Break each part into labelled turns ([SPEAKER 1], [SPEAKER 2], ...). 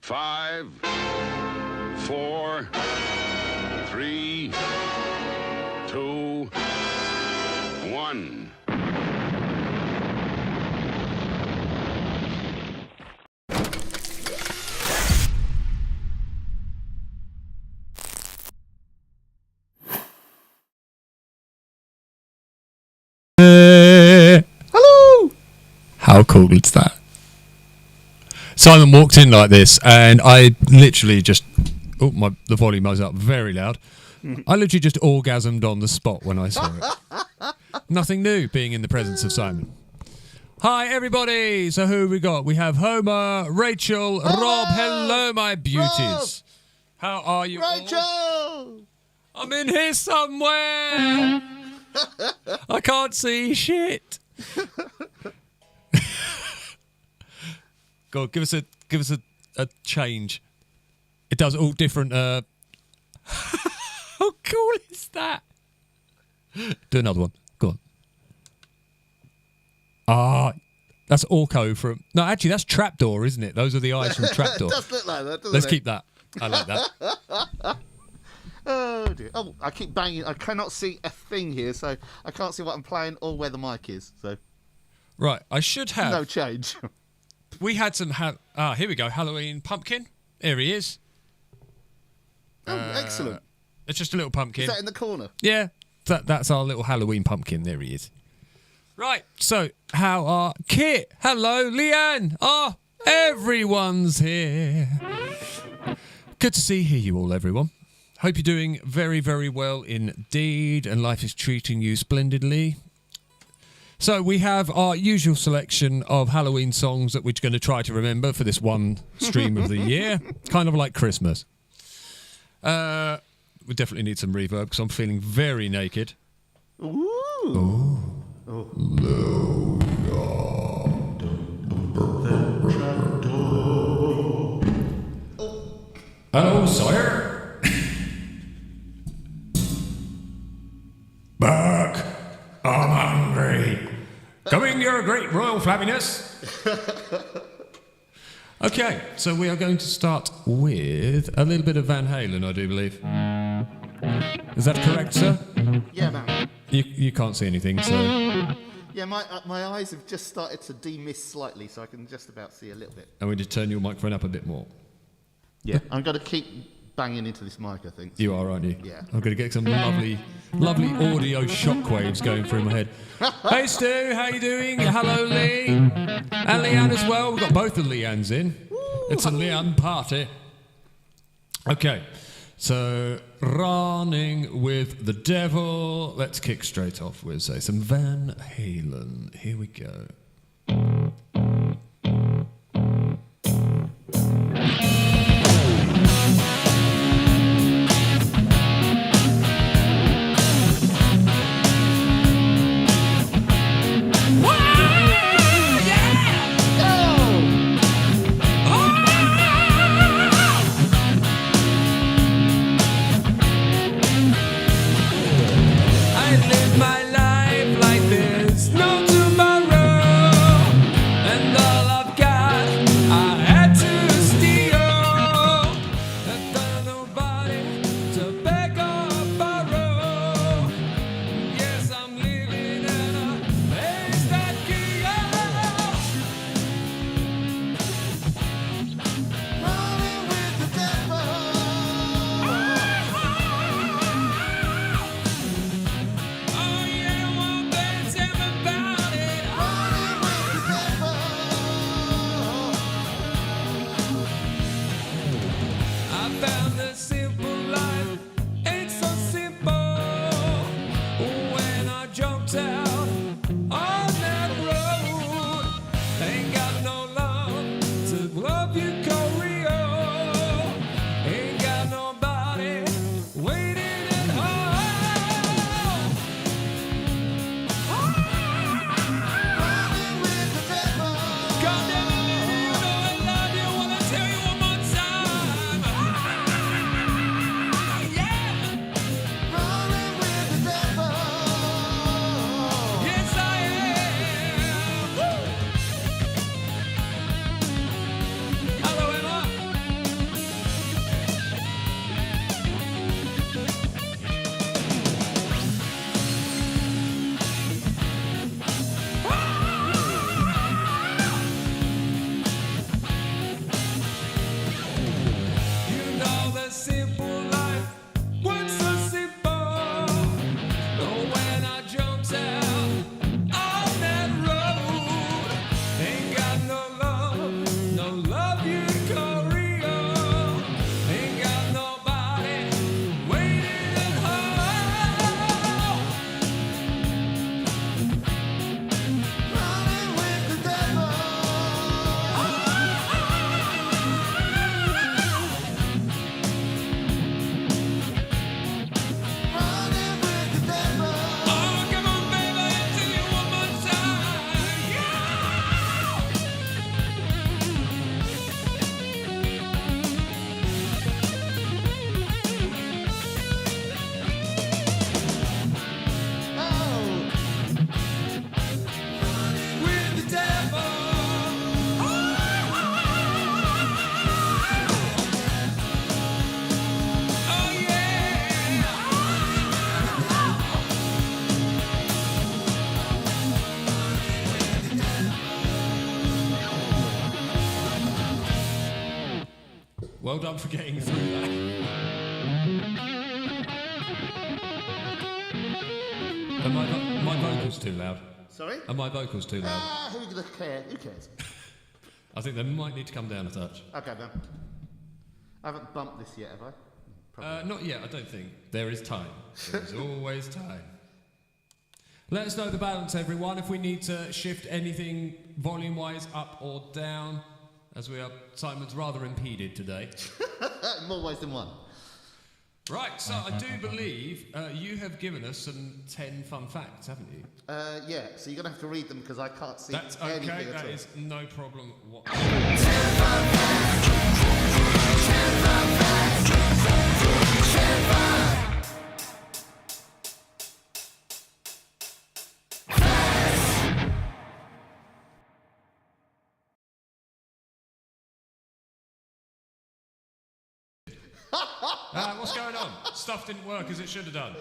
[SPEAKER 1] 5, 4, 3, 2, 1.
[SPEAKER 2] Hello! How cool is that? Simon walked in like this, and I literally just... Oh, the volume was up very loud. I literally just orgasmed on the spot when I saw it. Nothing new being in the presence of Simon. Hi, everybody! So who we got? We have Homer, Rachel, Rob. Hello, my beauties. How are you
[SPEAKER 3] Rachel!
[SPEAKER 2] all? I'm in here somewhere! I can't see shit. God, give us a change. It does all different. How cool is that? Do another one. Go on. Ah, that's Orko from. No, actually, that's Trapdoor, isn't it? Those are the eyes from Trapdoor.
[SPEAKER 3] It does look like that, doesn't
[SPEAKER 2] Let's
[SPEAKER 3] it?
[SPEAKER 2] keep that. I like that.
[SPEAKER 3] Oh dear. Oh, I keep banging. I cannot see a thing here, so I can't see what I'm playing or where the mic is. So
[SPEAKER 2] Right, I should have.
[SPEAKER 3] no change.
[SPEAKER 2] We had some. Here we go. Halloween pumpkin. Here he is.
[SPEAKER 3] Oh, excellent.
[SPEAKER 2] It's just a little pumpkin.
[SPEAKER 3] Is that in the corner?
[SPEAKER 2] Yeah, that's our little Halloween pumpkin. There he is. Right, so how are Kit? Hello, Leanne. Everyone's here. Good to hear you all, everyone. Hope you're doing very, very well indeed, and life is treating you splendidly. So we have our usual selection of Halloween songs that we're going to try to remember for this one stream of the year, kind of like Christmas. We definitely need some reverb because I'm feeling very naked.
[SPEAKER 3] Ooh.
[SPEAKER 2] Oh. Hello, sire. Back. I'm hungry. Coming, your great royal flabbiness. Okay, so we are going to start with a little bit of Van Halen, I do believe. Is that correct, sir?
[SPEAKER 3] Yeah, man.
[SPEAKER 2] You can't see anything, so...
[SPEAKER 3] Yeah, my eyes have just started to demist slightly, so I can just about see a little bit.
[SPEAKER 2] And we just turn your microphone up a bit more.
[SPEAKER 3] Yeah, I'm going to keep banging into this mic, I think.
[SPEAKER 2] You are, aren't you?
[SPEAKER 3] Yeah.
[SPEAKER 2] I'm going to get some lovely audio shockwaves going through my head. Hey, Stu, how you doing? Hello, Lee. And Leanne as well. We've got both the Leannes in. It's a Leanne party. Okay, so running with the devil. Let's kick straight off with, say, some Van Halen. Here we go. I live my life like there's no tomorrow. Well done for getting through that. Are my vocals too loud?
[SPEAKER 3] Sorry?
[SPEAKER 2] Are my vocals too loud?
[SPEAKER 3] Who cares?
[SPEAKER 2] I think they might need to come down a touch.
[SPEAKER 3] Okay, then. I haven't bumped this yet, have I?
[SPEAKER 2] Not yet, I don't think. There is time. There is always time. Let us know the balance, everyone, if we need to shift anything volume-wise up or down, as Simon's rather impeded today.
[SPEAKER 3] In more ways than one.
[SPEAKER 2] Right, so I do believe you have given us some 10 fun facts, haven't you?
[SPEAKER 3] Yeah, so you're going to have to read them because I can't see
[SPEAKER 2] That's
[SPEAKER 3] anything
[SPEAKER 2] okay,
[SPEAKER 3] at
[SPEAKER 2] that
[SPEAKER 3] all.
[SPEAKER 2] is no problem whatsoever. What's going on? Stuff didn't work as it should have done.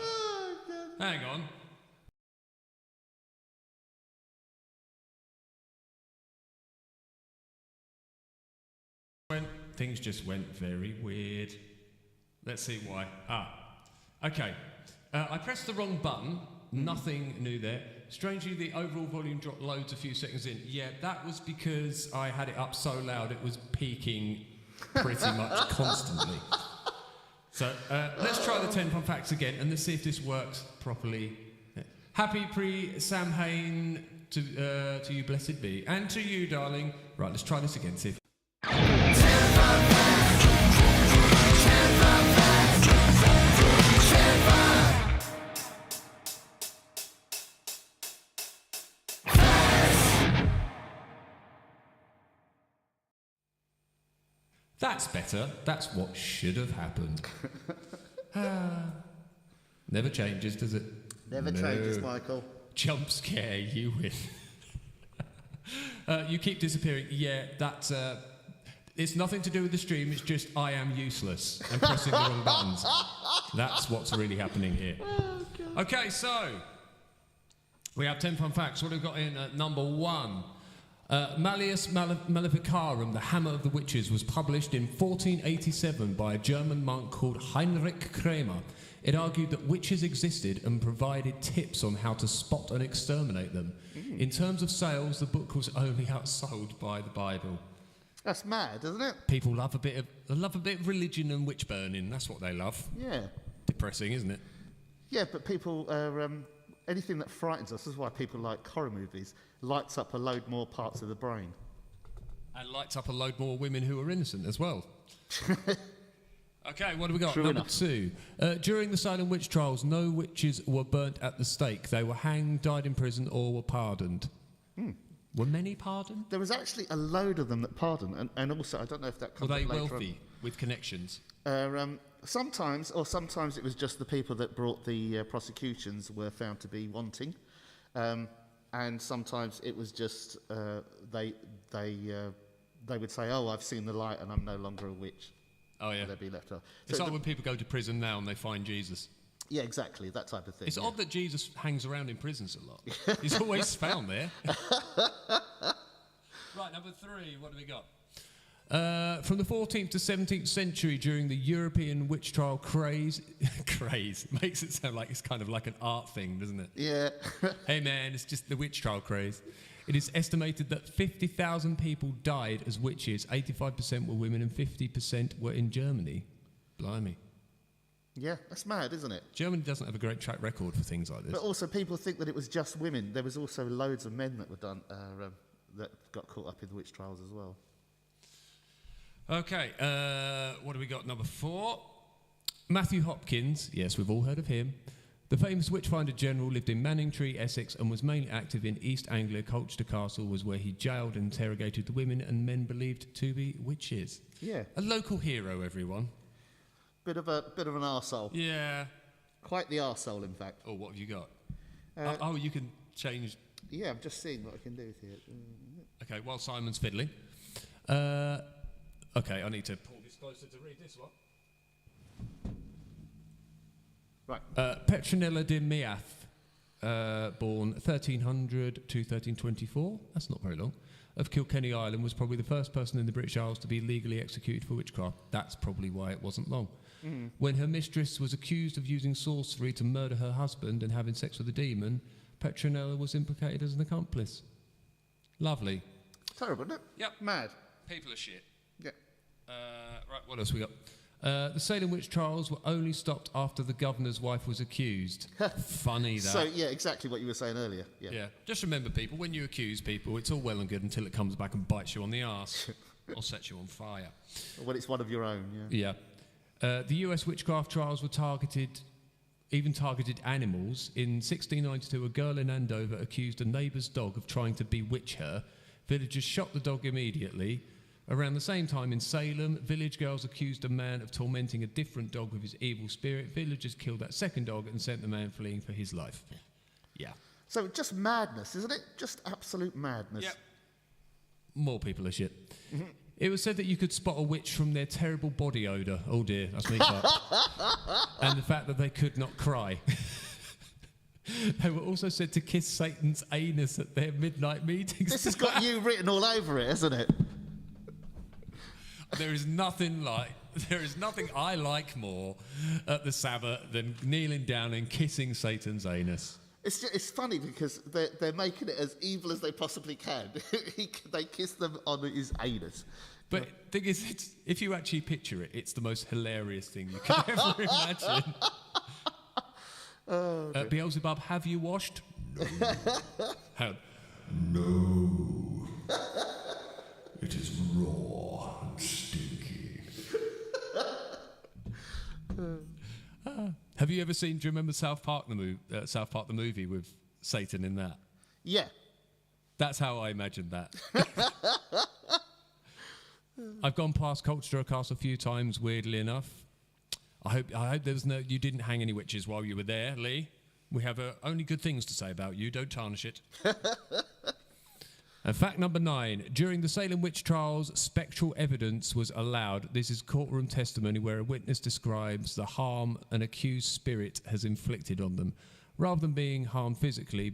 [SPEAKER 2] Hang on. Things just went very weird. Let's see why. Okay. I pressed the wrong button. Nothing new there. Strangely, the overall volume dropped loads a few seconds in. Yeah, that was because I had it up so loud it was peaking pretty much constantly. So let's try the 10 fun facts again and let's see if this works properly. Happy pre-Samhain to you, blessed be. And to you, darling. Right, let's try this again, see if... That's better. That's what should have happened. Never changes, does it?
[SPEAKER 3] Never changes, Michael.
[SPEAKER 2] Jump scare, you win. You keep disappearing. Yeah, that's... it's nothing to do with the stream, it's just I am useless and pressing the wrong buttons. That's what's really happening here.
[SPEAKER 3] Oh,
[SPEAKER 2] okay, so... we have 10 fun facts. What have we got in at number 1? Malleus Maleficarum, the Hammer of the Witches, was published in 1487 by a German monk called Heinrich Kramer. It argued that witches existed and provided tips on how to spot and exterminate them. In terms of sales, the book was only outsold by the Bible.
[SPEAKER 3] That's mad, isn't it?
[SPEAKER 2] People love a bit of religion and witch burning. That's what they love.
[SPEAKER 3] Yeah.
[SPEAKER 2] Depressing, isn't it?
[SPEAKER 3] Yeah, but people are... anything that frightens us, this is why people like horror movies, lights up a load more parts of the brain.
[SPEAKER 2] And lights up a load more women who are innocent as well. Okay, what have we got?
[SPEAKER 3] True
[SPEAKER 2] Number
[SPEAKER 3] enough.
[SPEAKER 2] 2. During the Salem witch trials, no witches were burnt at the stake. They were hanged, died in prison, or were pardoned. Were many pardoned?
[SPEAKER 3] There was actually a load of them that pardoned, and also, I don't know if that
[SPEAKER 2] Were
[SPEAKER 3] comes
[SPEAKER 2] they
[SPEAKER 3] up later
[SPEAKER 2] wealthy with connections?
[SPEAKER 3] Sometimes it was just the people that brought the prosecutions were found to be wanting, and sometimes it was just they would say, "Oh, I've seen the light, and I'm no longer a witch."
[SPEAKER 2] Oh yeah,
[SPEAKER 3] and they'd be left off.
[SPEAKER 2] It's
[SPEAKER 3] So
[SPEAKER 2] like when people go to prison now and they find Jesus.
[SPEAKER 3] yeah, exactly that type of thing.
[SPEAKER 2] It's
[SPEAKER 3] yeah.
[SPEAKER 2] odd that Jesus hangs around in prisons a lot. He's always found there. Right, number 3. What do we got? From the 14th to 17th century, during the European witch trial craze makes it sound like it's kind of like an art thing, doesn't it?
[SPEAKER 3] Yeah.
[SPEAKER 2] Hey man, it's just the witch trial craze. It is estimated that 50,000 people died as witches. 85% were women and 50% were in Germany. Blimey.
[SPEAKER 3] Yeah, that's mad, isn't it?
[SPEAKER 2] Germany doesn't have a great track record for things like this.
[SPEAKER 3] But also, people think that it was just women. There was also loads of men that were done that got caught up in the witch trials as well.
[SPEAKER 2] Okay, what do we got? Number 4. Matthew Hopkins, yes, we've all heard of him. The famous witchfinder general lived in Manningtree, Essex, and was mainly active in East Anglia. Colchester Castle was where he jailed and interrogated the women and men believed to be witches.
[SPEAKER 3] Yeah.
[SPEAKER 2] A local hero, everyone.
[SPEAKER 3] Bit of an arsehole.
[SPEAKER 2] Yeah.
[SPEAKER 3] Quite the arsehole, in fact.
[SPEAKER 2] Oh, what have you got? You can change...
[SPEAKER 3] Yeah, I'm just seeing what I can do with here.
[SPEAKER 2] Okay, while Simon's fiddling. Okay, I need to pull this closer to read this one.
[SPEAKER 3] Right.
[SPEAKER 2] Petronilla de Meath, born 1300 to 1324. That's not very long. of Kilkenny Island was probably the first person in the British Isles to be legally executed for witchcraft. That's probably why it wasn't long. When her mistress was accused of using sorcery to murder her husband and having sex with a demon, Petronella was implicated as an accomplice. Lovely.
[SPEAKER 3] Terrible, isn't it?
[SPEAKER 2] Yep.
[SPEAKER 3] Mad.
[SPEAKER 2] People are shit.
[SPEAKER 3] Yeah.
[SPEAKER 2] Right, what else we got? The Salem witch trials were only stopped after the governor's wife was accused. Funny that.
[SPEAKER 3] So, yeah, exactly what you were saying earlier.
[SPEAKER 2] Yeah. Just remember, people, when you accuse people, it's all well and good until it comes back and bites you on the arse or sets you on fire.
[SPEAKER 3] When it's one of your own, yeah.
[SPEAKER 2] Yeah. The US witchcraft trials were targeted animals. In 1692, a girl in Andover accused a neighbour's dog of trying to bewitch her. Villagers shot the dog immediately. Around the same time in Salem, village girls accused a man of tormenting a different dog with his evil spirit. Villagers killed that second dog and sent the man fleeing for his life. Yeah.
[SPEAKER 3] So just madness, isn't it? Just absolute madness.
[SPEAKER 2] Yep. More people are shit. It was said that you could spot a witch from their terrible body odour. Oh dear, that's me. And the fact that they could not cry. They were also said to kiss Satan's anus at their midnight meetings.
[SPEAKER 3] This has got you written all over it, hasn't it?
[SPEAKER 2] There is nothing I like more at the Sabbath than kneeling down and kissing Satan's anus.
[SPEAKER 3] It's funny because they're making it as evil as they possibly can. They kiss them on his anus.
[SPEAKER 2] But the thing is, if you actually picture it, it's the most hilarious thing you can ever imagine. Beelzebub, have you washed? No. No. It is raw and stinky. Have you ever seen, do you remember South Park the movie with Satan in that?
[SPEAKER 3] Yeah.
[SPEAKER 2] That's how I imagined that. I've gone past Colchester Castle a few times, weirdly enough. I hope you didn't hang any witches while you were there, Lee. We have only good things to say about you. Don't tarnish it. And fact number 9. During the Salem witch trials, spectral evidence was allowed. This is courtroom testimony where a witness describes the harm an accused spirit has inflicted on them, rather than being harmed physically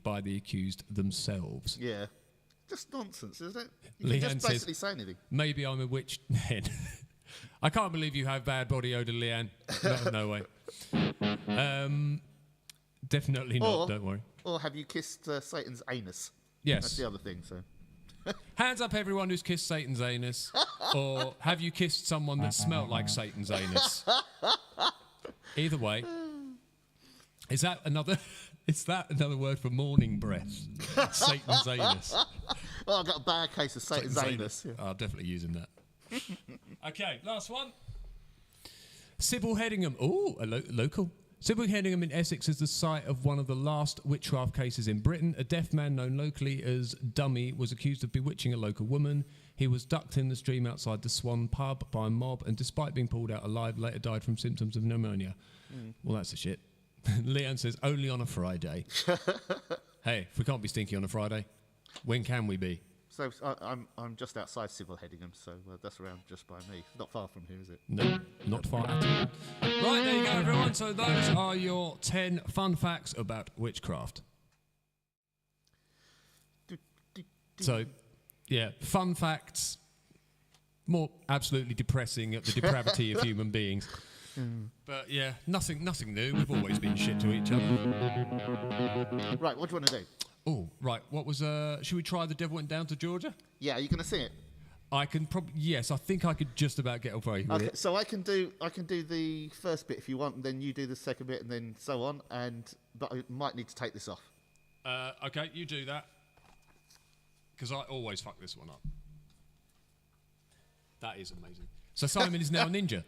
[SPEAKER 2] by the accused themselves.
[SPEAKER 3] Yeah. Just nonsense, isn't it? You
[SPEAKER 2] Leanne
[SPEAKER 3] can just basically say anything.
[SPEAKER 2] Maybe I'm a witch then. I can't believe you have bad body odour, Leanne. No way. Definitely not, don't worry.
[SPEAKER 3] Or have you kissed Satan's anus?
[SPEAKER 2] Yes.
[SPEAKER 3] That's the other thing, so.
[SPEAKER 2] Hands up everyone who's kissed Satan's anus. Or have you kissed someone that smelt like Satan's anus? Either way. Is that another word for morning breath? Satan's anus.
[SPEAKER 3] Oh, I've got a bad case of Satan's anus.
[SPEAKER 2] Yeah. I'm definitely using that. Okay, last one. Sybil Headingham. Oh, local. Sybil Headingham in Essex is the site of one of the last witchcraft cases in Britain. A deaf man known locally as Dummy was accused of bewitching a local woman. He was ducked in the stream outside the Swan pub by a mob and despite being pulled out alive, later died from symptoms of pneumonia. Well, that's a shit. Leanne says, only on a Friday. Hey, if we can't be stinky on a Friday, when can we be?
[SPEAKER 3] So I'm just outside Sybil Headingham, so that's around just by me. Not far from here, is it?
[SPEAKER 2] No, not far at all. Right, there you go, everyone. So those are your 10 fun facts about witchcraft. So, yeah, fun facts. More absolutely depressing at the depravity of human beings. But yeah, nothing new. We've always been shit to each other.
[SPEAKER 3] Right, what do you want to do?
[SPEAKER 2] Oh, right. What was? Should we try The Devil Went Down to Georgia?
[SPEAKER 3] Yeah, are you going to sing it?
[SPEAKER 2] I can probably. Yes, I think I could just about get away with it.
[SPEAKER 3] So I can do the first bit if you want, and then you do the second bit, and then so on. But I might need to take this off.
[SPEAKER 2] Okay, you do that. Because I always fuck this one up. That is amazing. So Simon is now a ninja.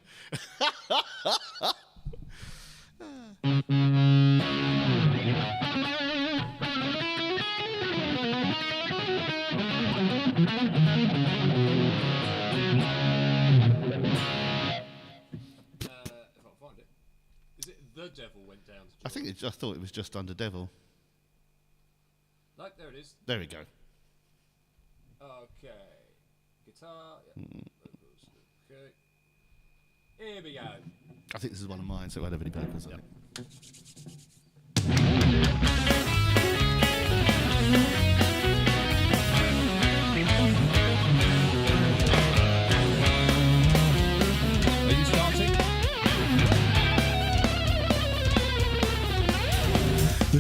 [SPEAKER 2] The Devil Went Down to Georgia.
[SPEAKER 3] I thought it was just under Devil.
[SPEAKER 2] No, there it is.
[SPEAKER 3] There we go.
[SPEAKER 2] Okay. Guitar. Yeah. Okay. Here we go.
[SPEAKER 3] I think this is one of mine, so it won't have any vocals on it.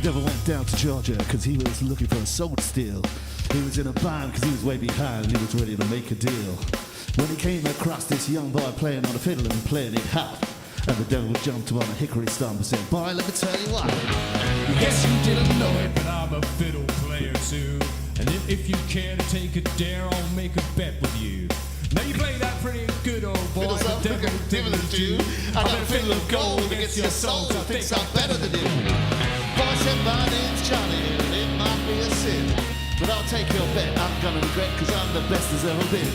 [SPEAKER 3] devil went down to Georgia because he was looking for a soul to steal. He was in a band because he was way behind and he was ready to make a deal. When he came across this young boy playing on a fiddle and playing it hot, and the devil jumped him on a hickory stump and said, boy, let me tell you what.
[SPEAKER 2] Guess you didn't know it, but I'm a fiddle player too. And if you care to take a dare, I'll make a bet with you. Now you play that pretty good, old boy.
[SPEAKER 3] Fiddles up, devilish do. I got a fiddle of gold against your soul, so I think I'm better than you. Boy said, my name's Johnny, and it might be a sin, but I'll take your bet, I'm gonna regret, cause I'm the best there's ever been.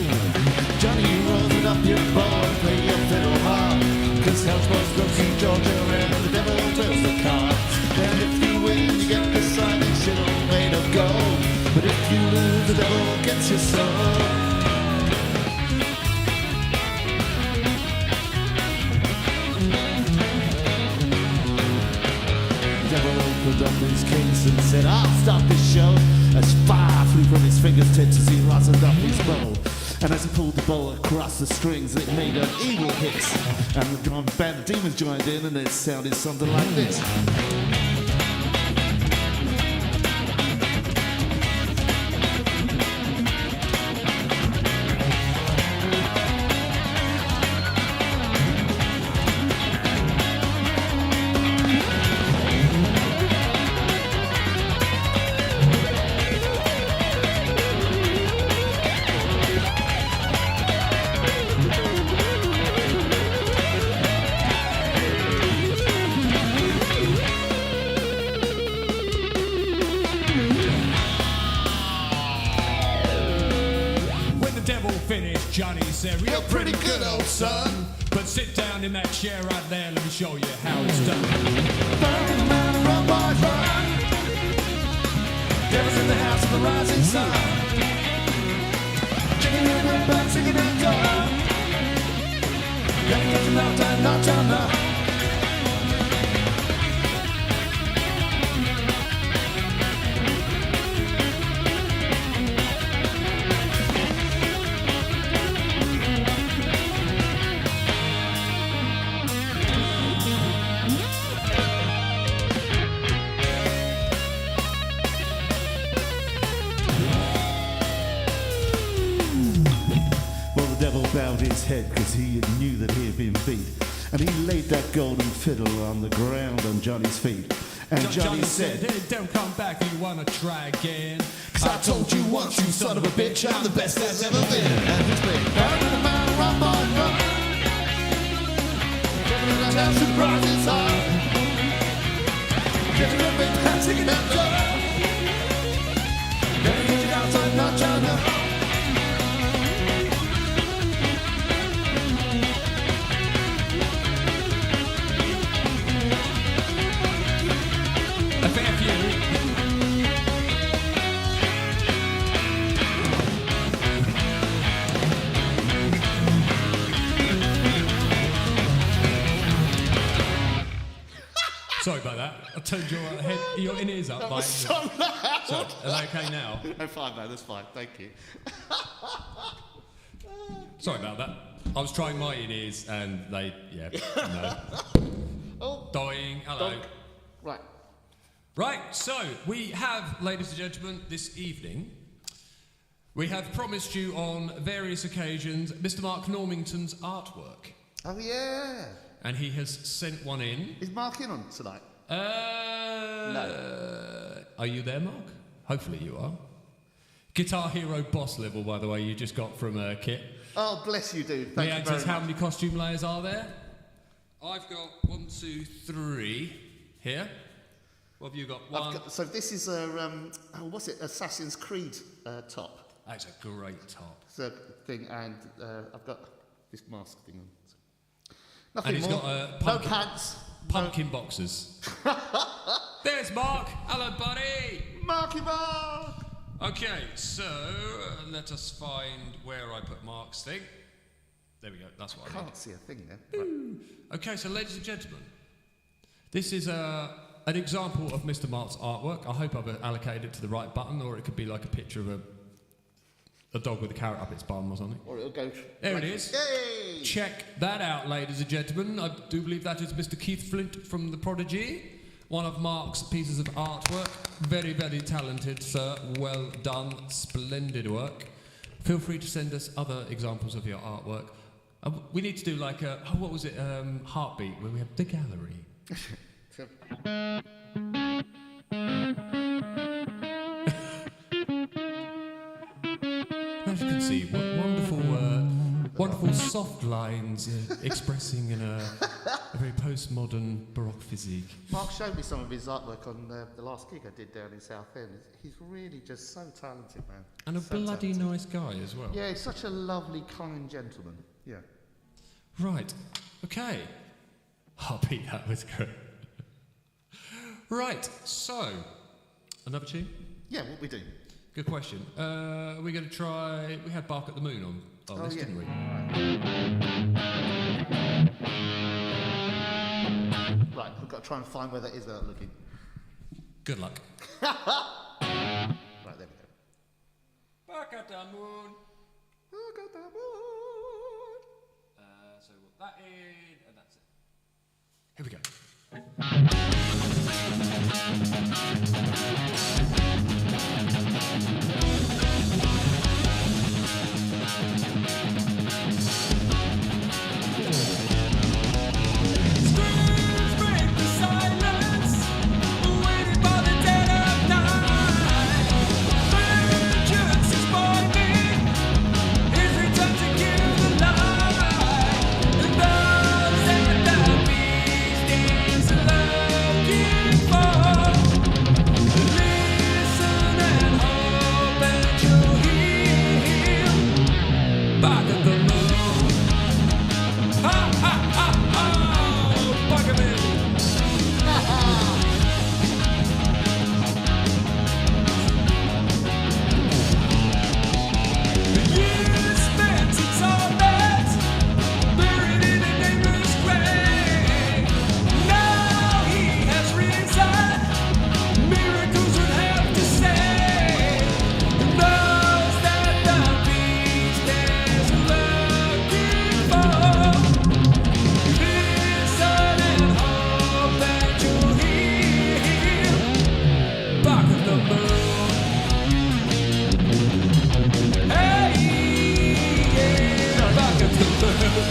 [SPEAKER 3] Johnny, you roll it up your bow and play your fiddle hard, cause hell's most goes to Georgia and the devil deals the cards. And if you win, you get the signing shittle made of gold, but if you lose, the devil gets your soul. Opened up his case and said, I'll stop this show. As fire flew from his fingertips as he rosined up his bow. And as he pulled the bow across the strings, it made an evil hiss. And the drum band of demons joined in, and it sounded something like this.
[SPEAKER 2] Johnny said, you're pretty good, old son, but sit down in that chair right there, let me show you how it's done. Burning man, run, boys, run. Devil's in the house of the rising sun. Chicken in the back, singing and going. Young kids not done.
[SPEAKER 3] Bowed his head cause he knew that he had been beat, and he laid that golden fiddle on the ground on Johnny's feet. And Johnny said,
[SPEAKER 2] hey, don't come back if you wanna try again,
[SPEAKER 3] cause I told you once, you son of a bitch, I'm the best there's ever been. And he's been burning man, run, boy, run. Getting in the house and rising sun. Getting up and dancing and going. Getting it outside, not China.
[SPEAKER 2] Sorry about that. I turned your in-ears up.
[SPEAKER 3] That was so loud.
[SPEAKER 2] So, are they okay now?
[SPEAKER 3] I'm fine, man. That's fine. Thank you.
[SPEAKER 2] Sorry about that. I was trying my in-ears and they, no.
[SPEAKER 3] Oh.
[SPEAKER 2] Dying. Hello.
[SPEAKER 3] Donk. Right.
[SPEAKER 2] Right, so we have, ladies and gentlemen, this evening, we have promised you on various occasions Mr. Mark Normington's artwork.
[SPEAKER 3] Oh, yeah.
[SPEAKER 2] And he has sent one in.
[SPEAKER 3] Is Mark in on tonight?
[SPEAKER 2] No. Are you there, Mark? Hopefully you are. Guitar Hero boss level, by the way, you just got from Kit.
[SPEAKER 3] Oh, bless you, dude. Thank you very much.
[SPEAKER 2] How many costume layers are there? I've got 1, 2, 3 here. What have you got? One.
[SPEAKER 3] So this is a, what's it? Assassin's Creed top.
[SPEAKER 2] That's a great top.
[SPEAKER 3] So thing, and I've got this mask thing on.
[SPEAKER 2] Nothing and
[SPEAKER 3] more.
[SPEAKER 2] Got
[SPEAKER 3] no pants.
[SPEAKER 2] Pumpkin boxes. There's Mark. Hello, buddy.
[SPEAKER 3] Marky Mark.
[SPEAKER 2] Okay, so let us find where I put Mark's thing. There we go. That's what I
[SPEAKER 3] can't see a thing there.
[SPEAKER 2] Right. Okay, so ladies and gentlemen, this is an example of Mr. Mark's artwork. I hope I've allocated it to the right button, or it could be like a picture of a dog with a carrot up its bum or something.
[SPEAKER 3] Or it'll go...
[SPEAKER 2] There it is.
[SPEAKER 3] Yay!
[SPEAKER 2] Check that out, ladies and gentlemen. I do believe that is Mr. Keith Flint from The Prodigy. one of Mark's pieces of artwork. Very, very talented, sir. Well done. Splendid work. Feel free to send us other examples of your artwork. We need to do like a, what was it, Heartbeat, where we have the gallery. As you can see, wonderful soft lines expressing in a very postmodern Baroque physique.
[SPEAKER 3] Mark showed me some of his artwork on the last gig I did down in Southend. He's really just so talented, man.
[SPEAKER 2] And a
[SPEAKER 3] so
[SPEAKER 2] bloody
[SPEAKER 3] talented.
[SPEAKER 2] nice guy as well.
[SPEAKER 3] Yeah, he's such a lovely, kind gentleman. Yeah.
[SPEAKER 2] Right, okay. Heartbeat, that was good. Right, so, another tune?
[SPEAKER 3] Yeah, what we do?
[SPEAKER 2] Good question. We're going to try, we had Bark at the Moon on this, didn't we?
[SPEAKER 3] Right, we've got to try and find where that is without looking.
[SPEAKER 2] Good luck.
[SPEAKER 3] Right, there we go.
[SPEAKER 2] Bark at the Moon.
[SPEAKER 3] Bark at the moon.
[SPEAKER 2] So we'll that in, and that's it. Here we go. Screams break the silence, waiting for the dead of night. Vengeance is burning, his return to give the light. And those that the beast is looking for, listen and hope that you'll hear. Back at the moon. Ha ha ha ha! Back at me. The years spent in torment, buried in a nameless grave. Now he has risen, miracles would have to say. Those that the beast is looking for, listen and hope that you'll hear. Back at the moon. Hey, yeah, back at the moon.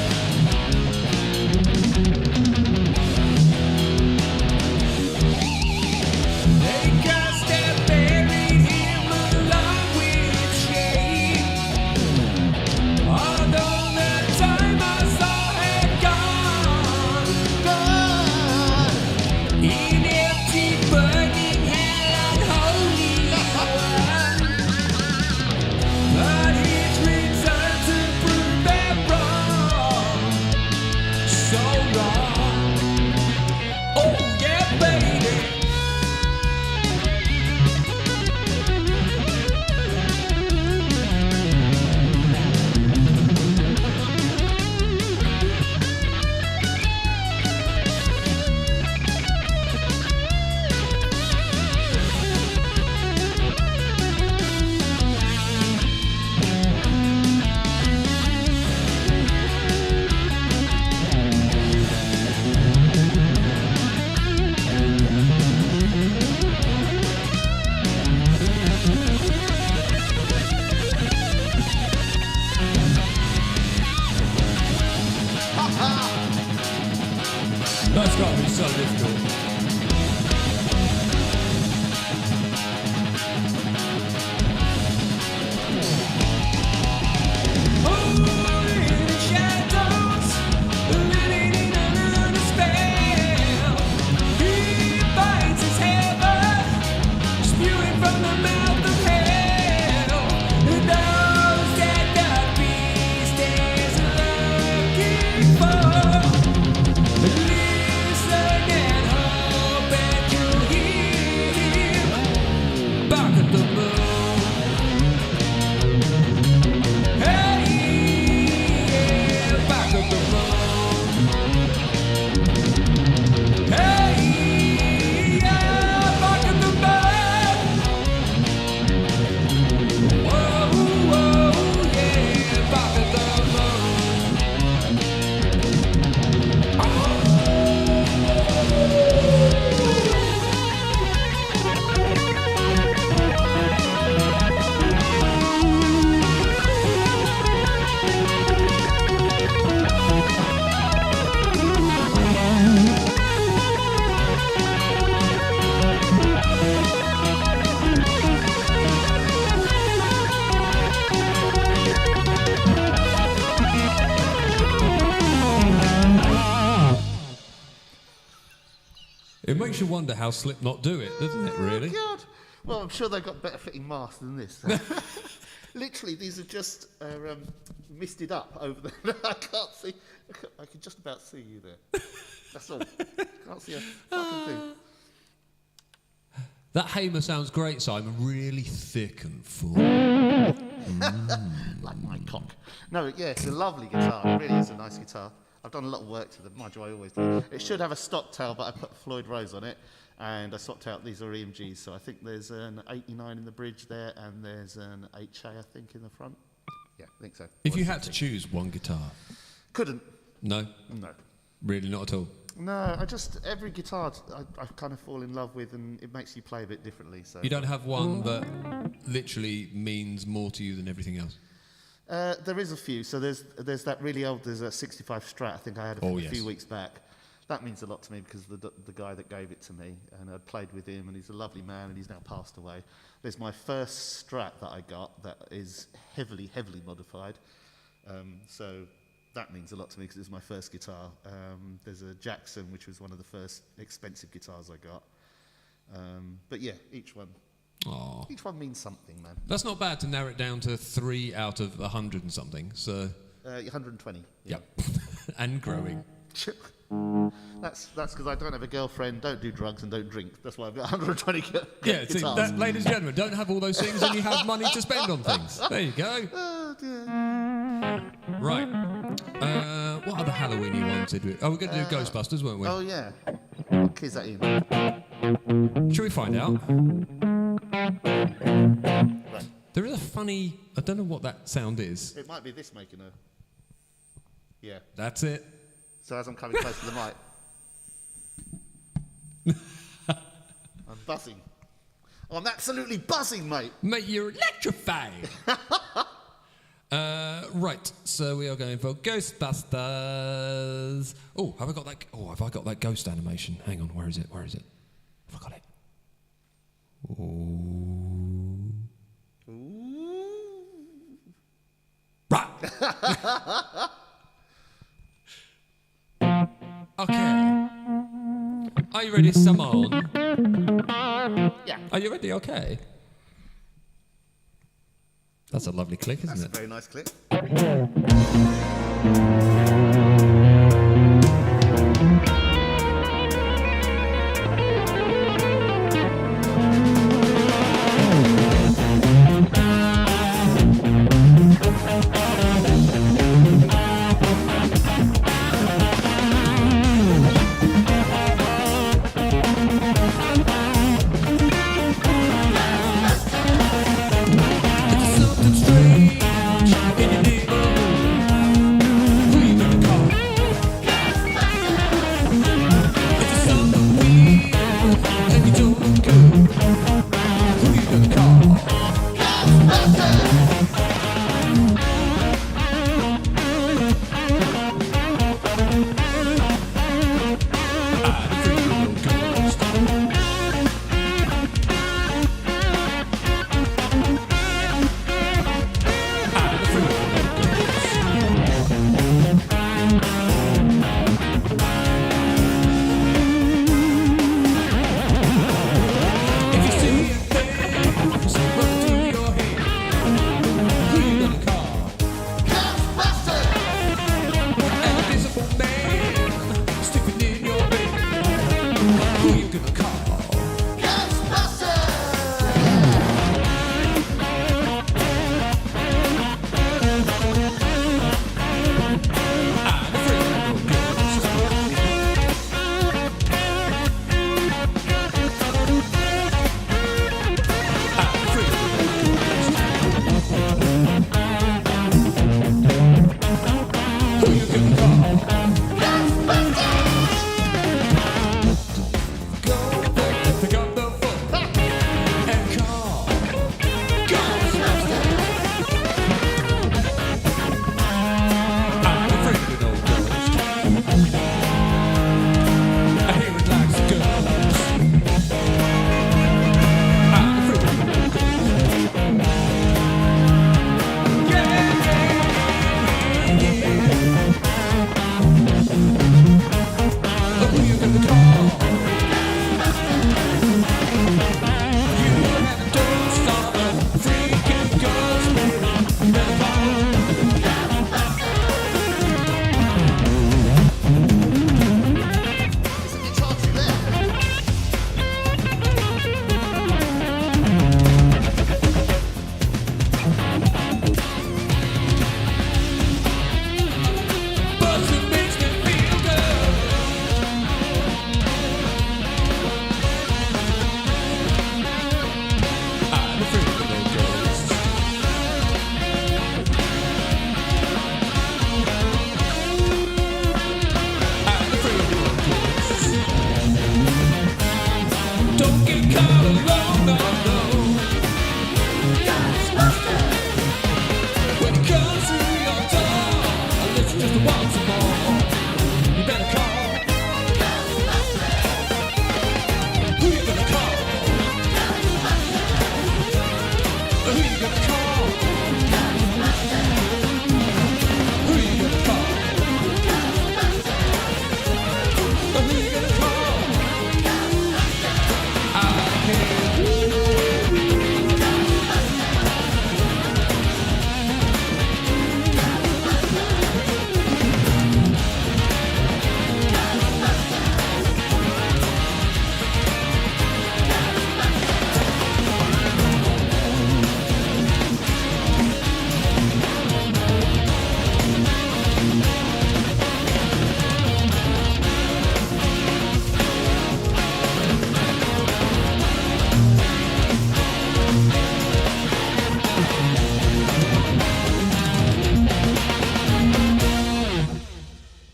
[SPEAKER 2] They cast and buried him along with shame. Although the time I saw had gone, in empty burning hell and holy one. But he's returned to prove them wrong. So wrong. Oh yeah, baby. That's got to be so difficult. In the shadows, living in a spell. He bites his heaven, spewing from the mouth of hell. Those that the beast is looking for, listen and hope. It makes you wonder how Slipknot do it, doesn't it, really?
[SPEAKER 3] God. Well, I'm sure they've got better fitting masks than this. Literally, these are just misted up over there. I can't see. I can just about see you there. That's all. Can't see a fucking thing.
[SPEAKER 2] That Hamer sounds great, Simon. Really thick and full.
[SPEAKER 3] Like my cock. No, yeah, it's a lovely guitar. It really is a nice guitar. I've done a lot of work to them. Mind you, I always do. It should have a stock tail, but I put Floyd Rose on it. And I swapped out, these are EMGs, so I think there's an 89 in the bridge there, and there's an HA, I think, in the front. Yeah, I think so.
[SPEAKER 2] If you had to choose one guitar.
[SPEAKER 3] Couldn't.
[SPEAKER 2] No?
[SPEAKER 3] No.
[SPEAKER 2] Really not at all?
[SPEAKER 3] No, every guitar I kind of fall in love with, and it makes you play a bit differently. So
[SPEAKER 2] You don't have one that literally means more to you than everything else?
[SPEAKER 3] There is a few. So there's that really old, there's a 65 Strat, I think I had a few weeks back. That means a lot to me because the guy that gave it to me, and I played with him, and he's a lovely man, and he's now passed away. There's my first Strat that I got that is heavily, heavily modified. So that means a lot to me because it was my first guitar. There's a Jackson, which was one of the first expensive guitars I got. But yeah, each one means something, man.
[SPEAKER 2] That's not bad to narrow it down to 3 out of 100 and something. So
[SPEAKER 3] 120. Yeah.
[SPEAKER 2] Yep. And growing.
[SPEAKER 3] That's because I don't have a girlfriend, don't do drugs, and don't drink. That's why I've got 120
[SPEAKER 2] Yeah,
[SPEAKER 3] guitars.
[SPEAKER 2] see, ladies and gentlemen, don't have all those things and you have money to spend on things. There you go.
[SPEAKER 3] Oh, dear.
[SPEAKER 2] Right. What other Halloweeny ones did we... Oh, we're going to do Ghostbusters, weren't we?
[SPEAKER 3] Oh, yeah. What key's that in?
[SPEAKER 2] Should we find out?
[SPEAKER 3] Right.
[SPEAKER 2] There is a funny... I don't know what that sound is.
[SPEAKER 3] It might be this making a... Yeah.
[SPEAKER 2] That's it.
[SPEAKER 3] So as I'm coming close to the mic... I'm buzzing. I'm absolutely buzzing, mate.
[SPEAKER 2] Mate, you're electrified. Right, so we are going for Ghostbusters. Oh, have I got that? Oh, have I got that ghost animation? Hang on, where is it? Where is it? Have I got it? Ooh.
[SPEAKER 3] Ooh.
[SPEAKER 2] Right. Okay. Are you ready, Simon?
[SPEAKER 3] Yeah.
[SPEAKER 2] Are you ready? Okay. That's a lovely click, isn't
[SPEAKER 3] That's
[SPEAKER 2] it?
[SPEAKER 3] a very nice clip.
[SPEAKER 2] Something strange in your neighborhood.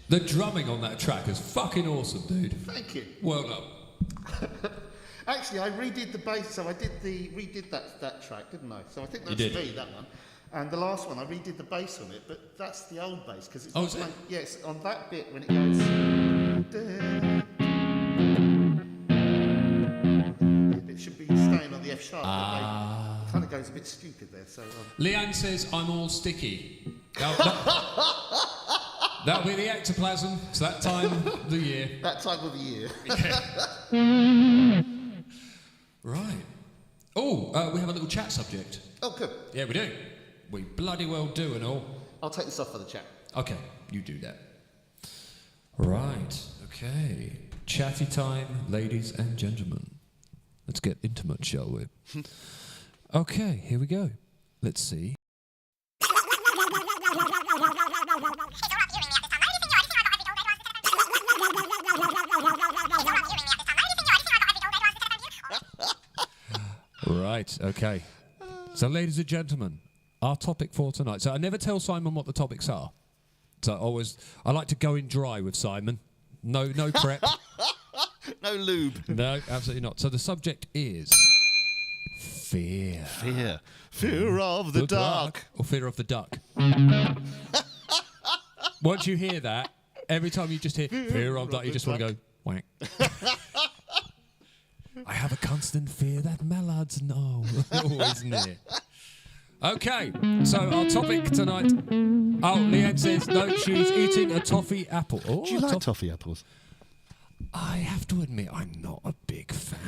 [SPEAKER 2] The drumming on that track is fucking awesome, dude.
[SPEAKER 3] Thank you.
[SPEAKER 2] Well done.
[SPEAKER 3] Actually, I redid the bass, so I redid that track, didn't I? So I think that's me, that one. And the last one, I redid the bass on it, but that's the old bass because it's it's on that bit when it goes. It should be staying on the F sharp. It kind of goes a bit stupid there. So.
[SPEAKER 2] Leanne says I'm all sticky. That'll be the ectoplasm. It's that time of the year.
[SPEAKER 3] That time of the year.
[SPEAKER 2] Yeah. Right. Oh, we have a little chat subject.
[SPEAKER 3] Oh, good.
[SPEAKER 2] Yeah, we do. We bloody well do and all.
[SPEAKER 3] I'll take this off for the chat.
[SPEAKER 2] Okay, you do that. Right, okay. Chatty time, ladies and gentlemen. Let's get intimate, shall we? Okay, here we go. Let's see. Right, okay. So, ladies and gentlemen, our topic for tonight. So, I never tell Simon what the topics are. So, I like to go in dry with Simon. No prep.
[SPEAKER 3] No lube.
[SPEAKER 2] No, absolutely not. So, the subject is fear.
[SPEAKER 3] Fear of the dark.
[SPEAKER 2] Or fear of the duck. Once you hear that, every time you just hear fear of duck, you just want to go whack. I have a constant fear that mallards know always near. Okay, so our topic tonight. Oh, Leanne says no, she's eating a toffee apple. Oh,
[SPEAKER 4] do you like toffee apples?
[SPEAKER 2] I have to admit, I'm not a big fan.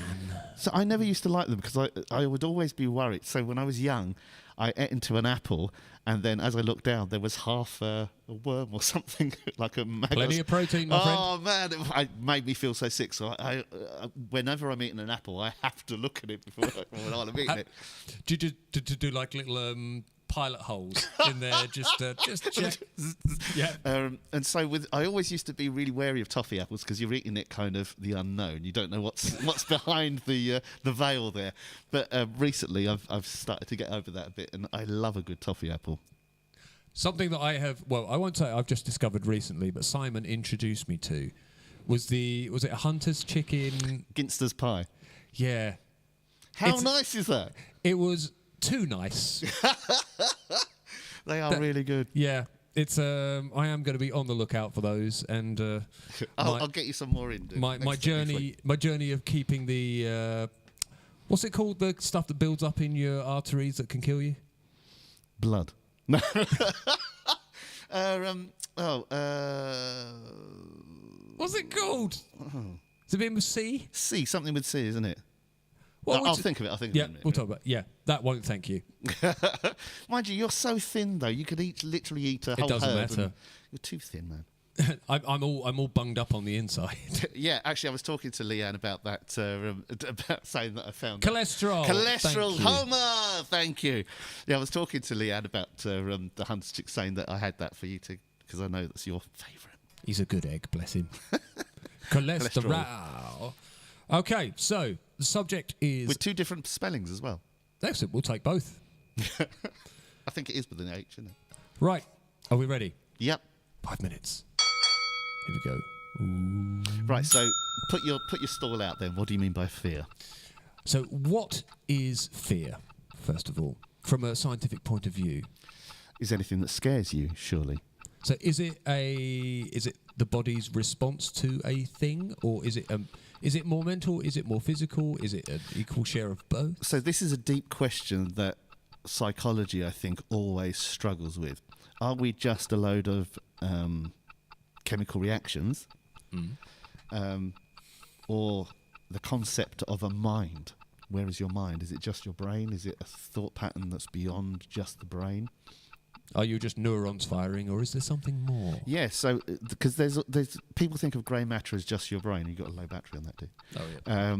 [SPEAKER 4] So I never used to like them because I would always be worried. So when I was young, I ate into an apple, and then as I looked down, there was half a worm or something, like a maggot.
[SPEAKER 2] Plenty of protein, my friend.
[SPEAKER 4] Oh, man, it made me feel so sick. So I whenever I'm eating an apple, I have to look at it before I'm eating it.
[SPEAKER 2] Do you do like little pilot holes in there, just check?
[SPEAKER 4] Yeah. And so I always used to be really wary of toffee apples because you're eating it kind of the unknown. You don't know what's behind the veil there. But recently, I've started to get over that a bit, and I love a good toffee apple.
[SPEAKER 2] Something that I have, well, I won't say I've just discovered recently, but Simon introduced me to was it a Hunter's chicken?
[SPEAKER 4] Ginster's pie.
[SPEAKER 2] Yeah.
[SPEAKER 4] How nice is that?
[SPEAKER 2] It was too nice.
[SPEAKER 4] They are really good.
[SPEAKER 2] Yeah. It's I am going to be on the lookout for those, and
[SPEAKER 4] I'll get you some more in. Dude.
[SPEAKER 2] My journey of keeping the what's it called, the stuff that builds up in your arteries that can kill you?
[SPEAKER 4] Blood.
[SPEAKER 2] What's it called? Is it begin with C?
[SPEAKER 4] C, something with C, isn't it?
[SPEAKER 2] I'll
[SPEAKER 4] think of it.
[SPEAKER 2] Yeah, we'll talk about it. Yeah, that won't thank you.
[SPEAKER 4] Mind you, you're so thin though. You could literally eat a whole herb. It doesn't matter. You're too thin, man.
[SPEAKER 2] I'm all bunged up on the inside.
[SPEAKER 4] Yeah, actually, I was talking to Leanne about that, about saying that I found
[SPEAKER 2] cholesterol.
[SPEAKER 4] Homer, thank you. Yeah, I was talking to Leanne about the Hunter's chick, saying that I had that for you too, because I know that's your favourite.
[SPEAKER 2] He's a good egg, bless him. Cholesterol. Okay, so the subject is
[SPEAKER 4] with two different spellings as well.
[SPEAKER 2] Excellent. We'll take both.
[SPEAKER 4] I think it is with an H, isn't it?
[SPEAKER 2] Right. Are we ready?
[SPEAKER 4] Yep.
[SPEAKER 2] 5 minutes. Here we go. Ooh.
[SPEAKER 4] Right, so put your stall out then. What do you mean by fear?
[SPEAKER 2] So what is fear, first of all, from a scientific point of view?
[SPEAKER 4] Is anything that scares you, surely.
[SPEAKER 2] So is it the body's response to a thing, or is it more mental? Is it more physical? Is it an equal share of both?
[SPEAKER 4] So this is a deep question that psychology, I think, always struggles with. Are we just a load of chemical reactions, or the concept of a mind? Where is your mind? Is it just your brain? Is it a thought pattern that's beyond just the brain?
[SPEAKER 2] Are you just neurons firing, or is there something more?
[SPEAKER 4] Yeah, so because there's people think of grey matter as just your brain. You've got a low battery on that, dude.
[SPEAKER 2] Oh yeah.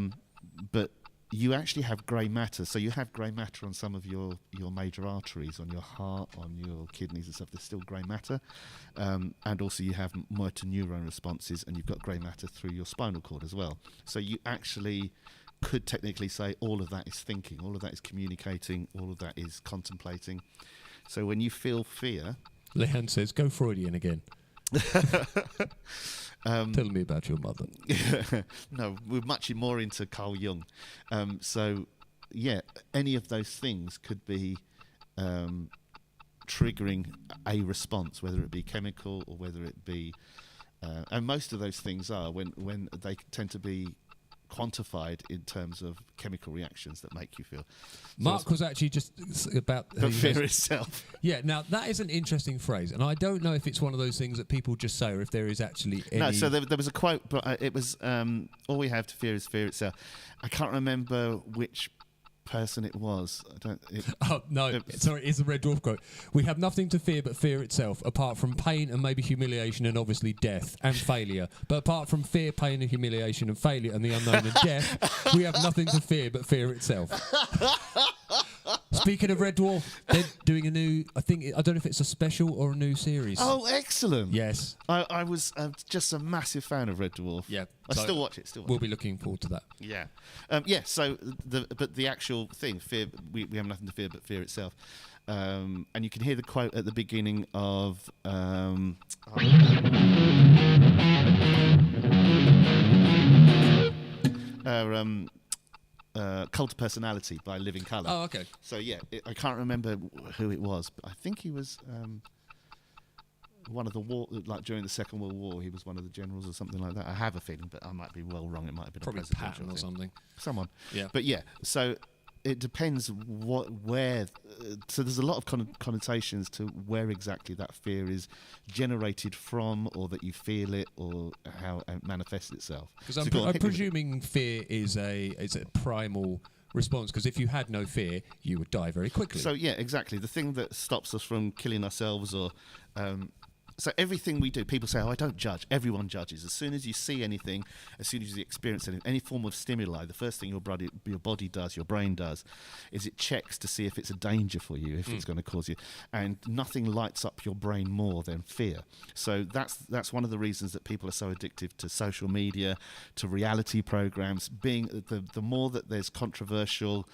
[SPEAKER 4] But you actually have grey matter. So you have grey matter on some of your major arteries, on your heart, on your kidneys and stuff. There's still grey matter. And also you have motor neuron responses, and you've got grey matter through your spinal cord as well. So you actually could technically say all of that is thinking, all of that is communicating, all of that is contemplating. So when you feel fear...
[SPEAKER 2] Leanne says, go Freudian again. Tell me about your mother.
[SPEAKER 4] No, we're much more into Carl Jung. So, yeah, any of those things could be triggering a response, whether it be chemical or whether it be... and most of those things are when they tend to be quantified in terms of chemical reactions that make you feel.
[SPEAKER 2] Mark was actually just about
[SPEAKER 4] the fear itself.
[SPEAKER 2] Yeah, now that is an interesting phrase, and I don't know if it's one of those things that people just say or if there is actually any...
[SPEAKER 4] No, so there was a quote, but it was all we have to fear is fear itself. I can't remember which person it was.
[SPEAKER 2] Sorry, it's a Red Dwarf quote. We have nothing to fear but fear itself, apart from pain and maybe humiliation and obviously death and failure. But apart from fear, pain and humiliation and failure and the unknown and death, we have nothing to fear but fear itself. Speaking of Red Dwarf, they're doing a new, I don't know if it's a special or a new series.
[SPEAKER 4] Oh, excellent.
[SPEAKER 2] Yes.
[SPEAKER 4] I was just a massive fan of Red Dwarf.
[SPEAKER 2] Yeah.
[SPEAKER 4] I still watch it.
[SPEAKER 2] We'll be looking forward to that.
[SPEAKER 4] Yeah. So the actual thing, fear, we have nothing to fear but fear itself. And you can hear the quote at the beginning of... Cult of Personality by Living Colour.
[SPEAKER 2] Oh, okay.
[SPEAKER 4] So yeah, I can't remember who it was, but I think he was one of the war, like during the Second World War. He was one of the generals or something like that. I have a feeling, but I might be well wrong. It might have been
[SPEAKER 2] probably
[SPEAKER 4] a presidential
[SPEAKER 2] Patton or
[SPEAKER 4] thing.
[SPEAKER 2] something.
[SPEAKER 4] Someone.
[SPEAKER 2] Yeah.
[SPEAKER 4] But yeah, so it depends where. So there's a lot of connotations to where exactly that fear is generated from, or that you feel it, or how it manifests itself.
[SPEAKER 2] Because I'm presuming fear is a primal response, because if you had no fear, you would die very quickly.
[SPEAKER 4] So yeah, exactly. The thing that stops us from killing ourselves, or so everything we do, people say, "Oh, I don't judge." Everyone judges. As soon as you see anything, as soon as you experience any form of stimuli, the first thing your body does, your brain does, is it checks to see if it's a danger for you, if it's going to cause you. And nothing lights up your brain more than fear. So that's one of the reasons that people are so addicted to social media, to reality programs. Being the more that there's controversial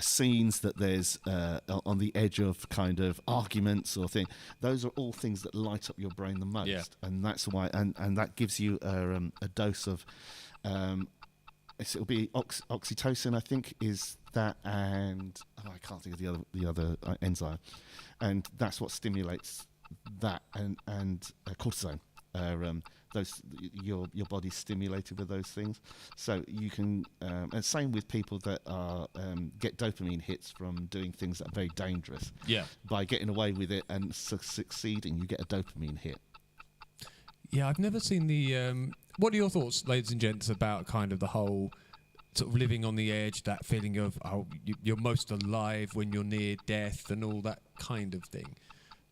[SPEAKER 4] scenes, that there's on the edge of kind of arguments or thing, those are all things that light up your brain the most. And that's why, and that gives you a dose of it'll be oxytocin, I think, is that, and I can't think of the other enzyme, and that's what stimulates that, and cortisone. Your body's stimulated with those things, so you can. And same with people that are get dopamine hits from doing things that are very dangerous.
[SPEAKER 2] Yeah. By
[SPEAKER 4] getting away with it and succeeding, you get a dopamine hit.
[SPEAKER 2] Yeah, I've never seen the. What are your thoughts, ladies and gents, about kind of the whole sort of living on the edge, that feeling of you're most alive when you're near death and all that kind of thing?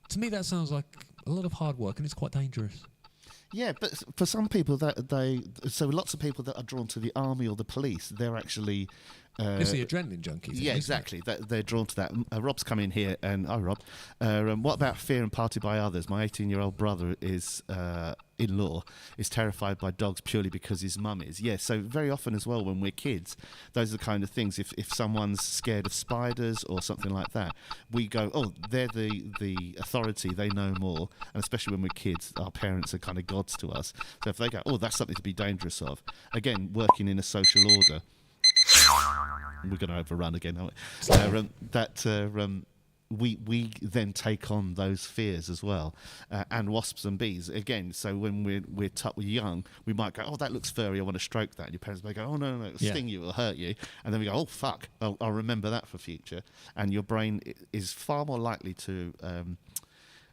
[SPEAKER 2] To me, that sounds like a lot of hard work, and it's quite dangerous.
[SPEAKER 4] Yeah, but for some people, so lots of people that are drawn to the army or the police, they're actually...
[SPEAKER 2] it's the adrenaline junkies.
[SPEAKER 4] Yeah, exactly. They're drawn to that. Rob's come in here, and hi, Rob. What about fear imparted by others? My 18-year-old brother is in-law is terrified by dogs purely because his mum is. Yeah, so very often as well when we're kids, those are the kind of things. If someone's scared of spiders or something like that, we go, oh, they're the authority. They know more. And especially when we're kids, our parents are kind of gods to us. So if they go, oh, that's something to be dangerous of. Again, working in a social order. We're going to overrun again, aren't we? We then take on those fears as well, and wasps and bees again. So when we're young, we might go, oh, that looks furry, I want to stroke that. And your parents may go, oh, no, it'll sting you, it'll hurt you. And then we go, oh, fuck, I'll remember that for future. And your brain is far more likely to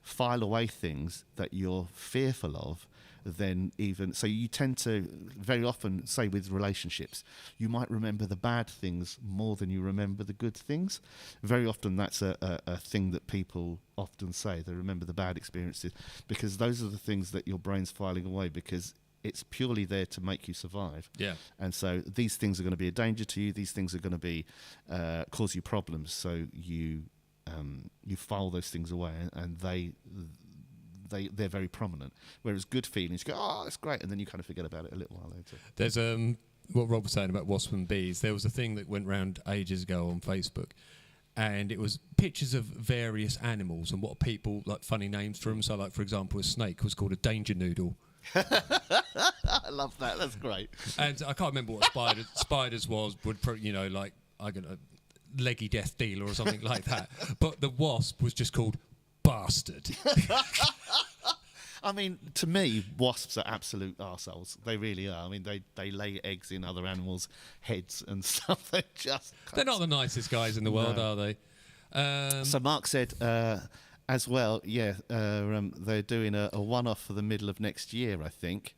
[SPEAKER 4] file away things that you're fearful of than even. So you tend to very often, say with relationships, you might remember the bad things more than you remember the good things. Very often that's a thing that people often say. They remember the bad experiences because those are the things that your brain's filing away, because it's purely there to make you survive. Yeah. And so these things are going to be a danger to you. These things are going to be cause you problems. So you file those things away, and they're very prominent. Whereas good feelings, you go, oh, that's great, and then you kind of forget about it a little while later.
[SPEAKER 2] There's what Rob was saying about wasps and bees. There was a thing that went round ages ago on Facebook, and it was pictures of various animals and what people like funny names for them. So, like for example, a snake was called a danger noodle.
[SPEAKER 4] I love that. That's great.
[SPEAKER 2] And I can't remember what spiders would like I don't know, leggy death dealer or something like that. But the wasp was just called bastard.
[SPEAKER 4] I mean, to me, wasps are absolute arseholes. They really are. I mean, they lay eggs in other animals' heads and stuff. They're
[SPEAKER 2] not the nicest guys in the world, are they?
[SPEAKER 4] So Mark said, as well, they're doing a one-off for the middle of next year, I think.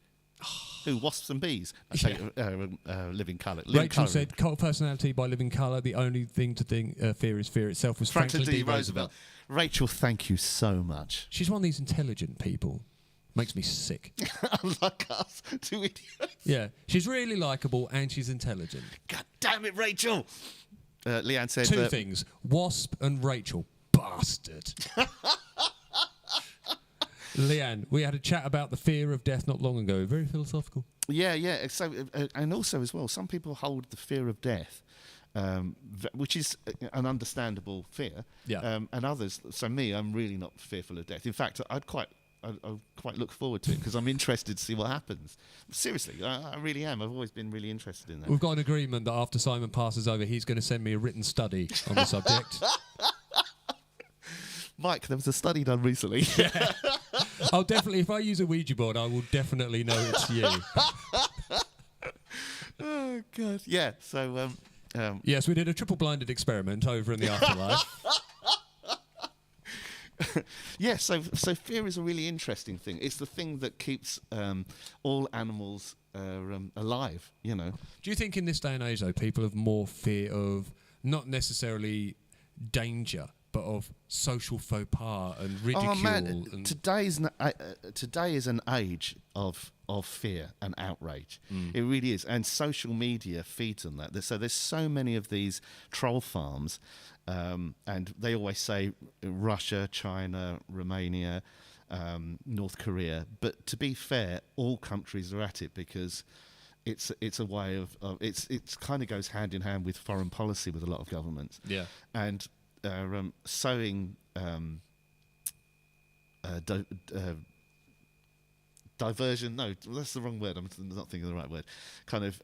[SPEAKER 4] Who, wasps and bees? Living Colour.
[SPEAKER 2] Rachel said, cult personality by Living Colour. The only thing to fear is fear itself was Franklin D. Roosevelt.
[SPEAKER 4] Rachel, thank you so much.
[SPEAKER 2] She's one of these intelligent people. Makes me sick.
[SPEAKER 4] Unlike us, two idiots.
[SPEAKER 2] Yeah, she's really likeable and she's intelligent.
[SPEAKER 4] God damn it, Rachel! Leanne said...
[SPEAKER 2] Two things. Wasp and Rachel. Bastard. Leanne, we had a chat about the fear of death not long ago. Very philosophical.
[SPEAKER 4] Yeah. So, and also as well, some people hold the fear of death, which is an understandable fear.
[SPEAKER 2] Yeah.
[SPEAKER 4] And others, so me, I'm really not fearful of death. In fact, I'd quite look forward to it because I'm interested to see what happens. Seriously, I really am. I've always been really interested in that.
[SPEAKER 2] We've got an agreement that after Simon passes over, he's going to send me a written study on the subject.
[SPEAKER 4] Mike, there was a study done recently.
[SPEAKER 2] Yeah. I'll definitely, if I use a Ouija board, I will definitely know it's you.
[SPEAKER 4] Oh, God. Yeah, so...
[SPEAKER 2] yes, we did a triple-blinded experiment over in the afterlife.
[SPEAKER 4] Yeah, so fear is a really interesting thing. It's the thing that keeps all animals alive, you know.
[SPEAKER 2] Do you think in this day and age, though, people have more fear of not necessarily danger, but of social faux pas and ridicule?
[SPEAKER 4] Oh man, today is an age of fear and outrage. It really is, and social media feeds on that. So there's so many of these troll farms, and they always say Russia, China, Romania, North Korea. But to be fair, all countries are at it because it's a way of it's kind of goes hand in hand with foreign policy with a lot of governments.
[SPEAKER 2] Yeah,
[SPEAKER 4] and sowing diversion. No, that's the wrong word. I'm not thinking of the right word. Kind of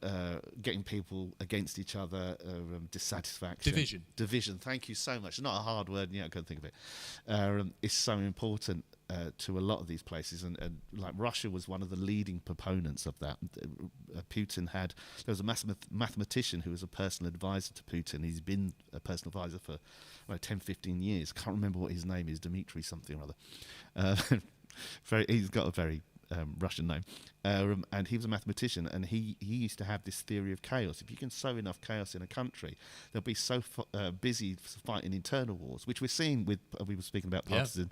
[SPEAKER 4] getting people against each other, dissatisfaction. Division. Thank you so much. Not a hard word. Yeah, I couldn't think of it. It's so important to a lot of these places, and like Russia was one of the leading proponents of that. Putin there was a mathematician who was a personal advisor to Putin. He's been a personal advisor for 10, 15 years. Can't remember what his name is, Dmitry something or other. He's got a very Russian name, and he was a mathematician, and he used to have this theory of chaos. If you can sow enough chaos in a country, they'll be so busy fighting internal wars, which we're seeing with we were speaking about partisan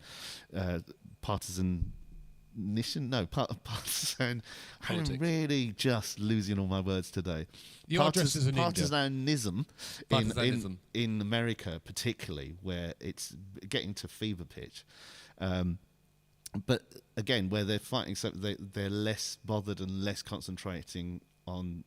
[SPEAKER 4] I'm really just losing all my words today. Partisanism in America, particularly, where it's getting to fever pitch. But again, where they're fighting, so they're less bothered and less concentrating on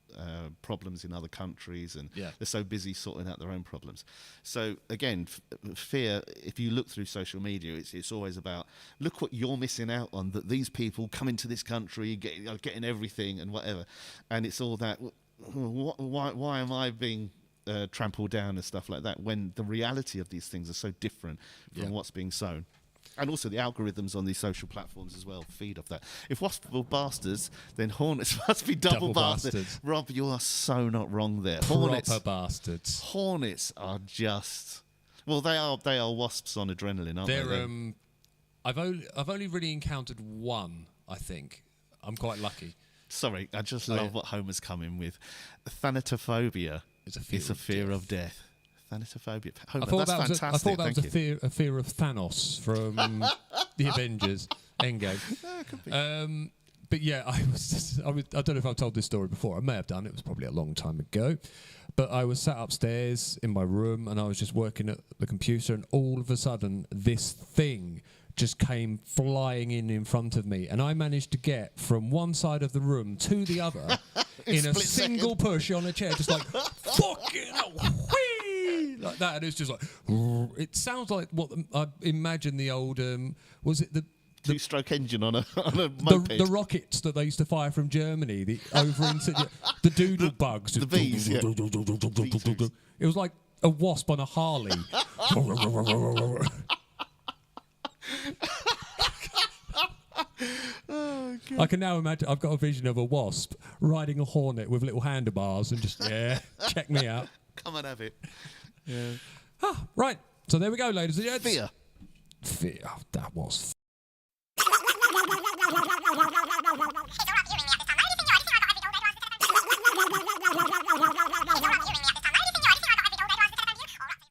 [SPEAKER 4] problems in other countries, and they're so busy sorting out their own problems. So again, fear, if you look through social media, it's always about, look what you're missing out on, that these people come into this country, getting everything and whatever. And it's all that, why am I being trampled down and stuff like that, when the reality of these things are so different from what's being sown. And also the algorithms on these social platforms as well feed off that. If wasps were bastards, then hornets must be double bastards. Rob, you are so not wrong there.
[SPEAKER 2] Proper bastards.
[SPEAKER 4] Hornets are just... Well, they are wasps on adrenaline, aren't they?
[SPEAKER 2] I've only really encountered one, I think. I'm quite lucky.
[SPEAKER 4] Sorry, I just love what Homer's come in with. Thanatophobia is a fear of death. Thanatophobia. Homer, I thought that was
[SPEAKER 2] a fear of Thanos from the Avengers Endgame.
[SPEAKER 4] Could be.
[SPEAKER 2] But yeah, I don't know if I've told this story before. I may have done. It was probably a long time ago. But I was sat upstairs in my room and I was just working at the computer, and all of a sudden this thing just came flying in front of me, and I managed to get from one side of the room to the other in a single push on a chair, just like fucking hell. like that, and it's just like it sounds like what I imagine the old was it the
[SPEAKER 4] two-stroke engine on a moped.
[SPEAKER 2] the rockets that they used to fire from Germany, over into the doodle bugs,
[SPEAKER 4] the bees. Yeah.
[SPEAKER 2] It was like a wasp on a Harley.
[SPEAKER 4] Oh, God.
[SPEAKER 2] I can now imagine. I've got a vision of a wasp riding a hornet with little handlebars and just check me out.
[SPEAKER 4] Come and have it. Yeah.
[SPEAKER 2] Right. So there we go, ladies and gents.
[SPEAKER 4] Fear.
[SPEAKER 2] Oh, that was.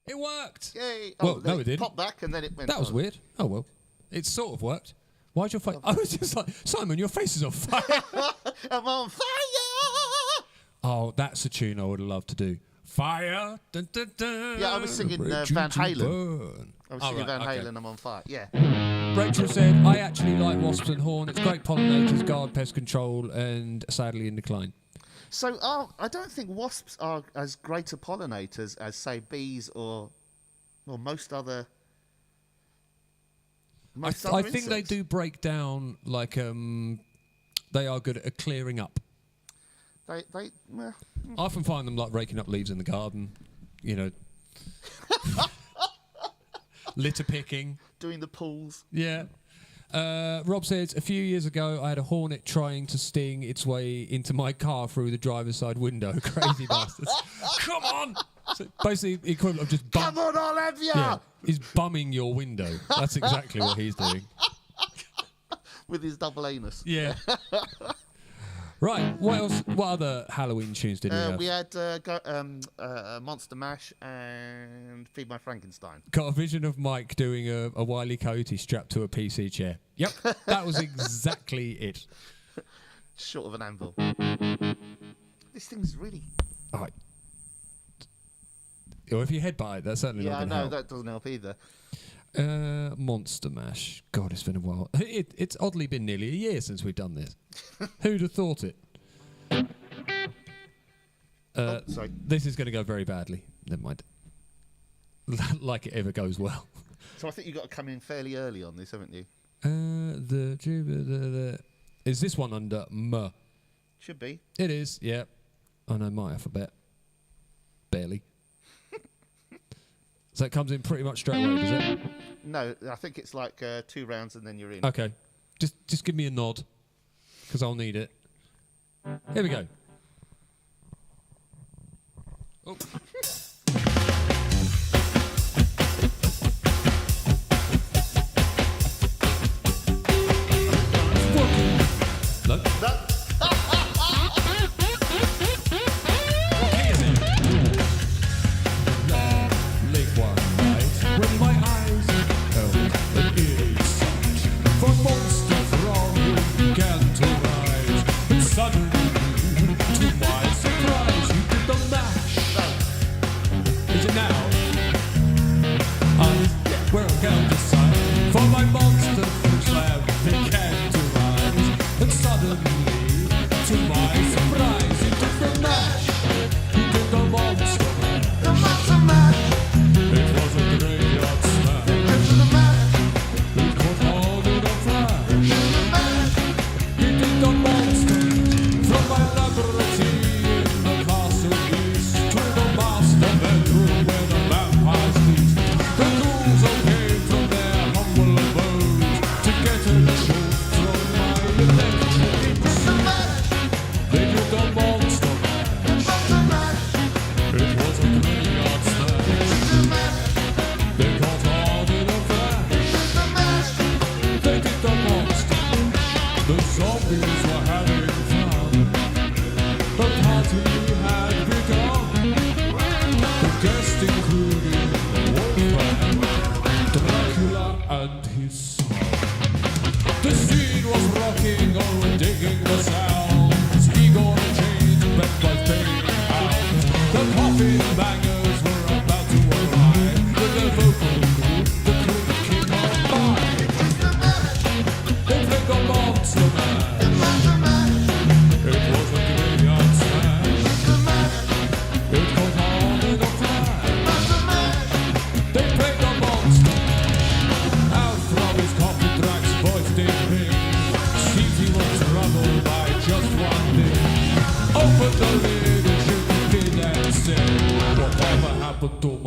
[SPEAKER 2] It worked.
[SPEAKER 3] Yay.
[SPEAKER 2] Well, no, it didn't.
[SPEAKER 3] Popped back and then it went.
[SPEAKER 2] That was weird. Oh well, it sort of worked. Why's your face? I was just like, Simon, your face is on fire.
[SPEAKER 3] I'm on fire.
[SPEAKER 2] Oh, that's a tune I would have loved to do. Fire. Dun, dun, dun,
[SPEAKER 3] Yeah, I was singing
[SPEAKER 2] ready
[SPEAKER 3] Van
[SPEAKER 2] to
[SPEAKER 3] Halen.
[SPEAKER 2] burn.
[SPEAKER 3] I was singing Van
[SPEAKER 2] okay.
[SPEAKER 3] Halen. I'm on fire. Yeah.
[SPEAKER 2] Rachel said, I actually like wasps and hornets. Great pollinators, guard pest control, and sadly in decline.
[SPEAKER 3] So I don't think wasps are as greater pollinators as, say, bees or most other.
[SPEAKER 2] I think they do break down, like, they are good at clearing up.
[SPEAKER 3] They
[SPEAKER 2] I often find them, like, raking up leaves in the garden, you know. Litter picking.
[SPEAKER 3] doing the pools.
[SPEAKER 2] Yeah. Rob says, a few years ago, I had a hornet trying to sting its way into my car through the driver's side window. Crazy bastards. Come on! So basically, the equivalent of just
[SPEAKER 3] Come on, I'll have ya!
[SPEAKER 2] Yeah, he's bumming your window. That's exactly what he's doing.
[SPEAKER 3] With his double anus.
[SPEAKER 2] Yeah. Right, what else? What other Halloween tunes did we have?
[SPEAKER 3] We had Monster Mash and Feed My Frankenstein.
[SPEAKER 2] Got a vision of Mike doing a Wile E. Coyote strapped to a PC chair. Yep, that was exactly it.
[SPEAKER 3] Short of an anvil. This thing's really...
[SPEAKER 2] All right. Or if you headbutt it, that's certainly not
[SPEAKER 3] Yeah, I
[SPEAKER 2] going to
[SPEAKER 3] know,
[SPEAKER 2] help.
[SPEAKER 3] that doesn't help either.
[SPEAKER 2] Monster Mash. God, it's been a while. It's oddly been nearly a year since we've done this. Who'd have thought it?
[SPEAKER 3] Sorry.
[SPEAKER 2] This is going to go very badly. Never mind. Like it ever goes well.
[SPEAKER 3] So I think you've got to come in fairly early on this, haven't you?
[SPEAKER 2] Is this one under M?
[SPEAKER 3] Should be.
[SPEAKER 2] It is, yeah. I know my alphabet. Barely. So it comes in pretty much straight away, does it?
[SPEAKER 3] No, I think it's like 2 rounds and then you're in.
[SPEAKER 2] Okay. Just give me a nod, because I'll need it. Here we go. Oh. No. Late one night, when my eyes held an eerie sight, for monsters wrong began to rise, and suddenly, to my surprise, you did the mash. Is it now? We're going to sign, for my monster slab began to rise, and suddenly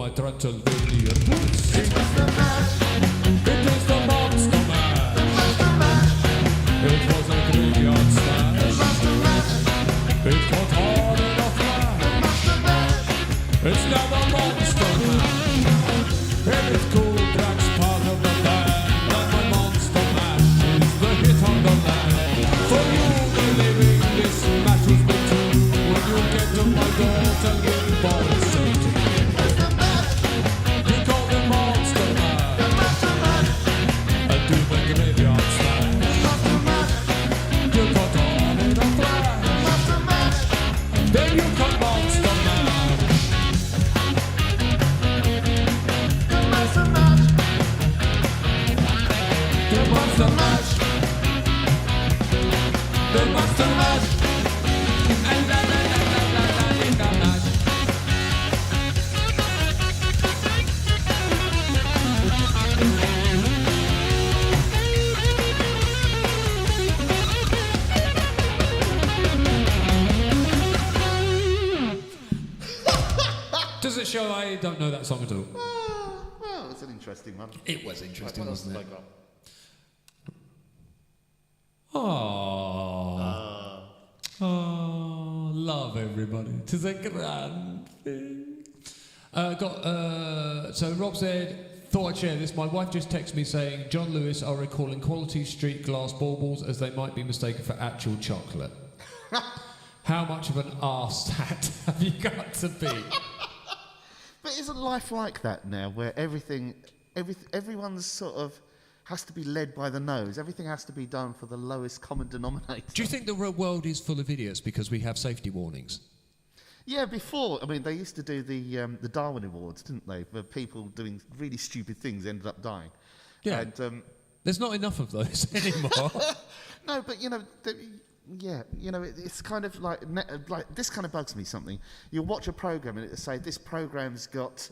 [SPEAKER 2] my Transylvanian roots. It was the mash. It was the monster mash. The monster mash. It was a graveyard smash. The monster mash. It got hard in a flash. The monster mash. It's now the monster mash. And it's cool, Drax part of the band. And the monster mash is the hit on the land. For you, the living, this match was the two. When you get to my door, tell me boys say to me. It's the mash. You call the monster mash. The monster mash. And do the graveyard smash. The monster mash. You got on in a flash. The monster mash. Then you come monster mash. The monster mash. The monster mash. The monster mash. And la la la la la la la la. Does it show I don't know that song at all?
[SPEAKER 3] Well, it's an interesting one.
[SPEAKER 2] It was interesting,
[SPEAKER 3] What else
[SPEAKER 2] wasn't
[SPEAKER 3] have
[SPEAKER 2] it?
[SPEAKER 3] I got?
[SPEAKER 2] Oh, love everybody. Tis a grand thing. So Rob said, thought I'd share this. My wife just texted me saying John Lewis are recalling Quality Street glass baubles as they might be mistaken for actual chocolate. How much of an arse hat have you got to be?
[SPEAKER 3] But isn't life like that now, where everyone's sort of has to be led by the nose? Everything has to be done for the lowest common denominator.
[SPEAKER 2] Do you think the real world is full of idiots because we have safety warnings?
[SPEAKER 3] Yeah, before, I mean, they used to do the Darwin Awards, didn't they? Where people doing really stupid things ended up dying.
[SPEAKER 2] Yeah.
[SPEAKER 3] And,
[SPEAKER 2] there's not enough of those anymore.
[SPEAKER 3] no, but you know, it's kind of like this kind of bugs me. Something you'll watch a program and it'll say this program's got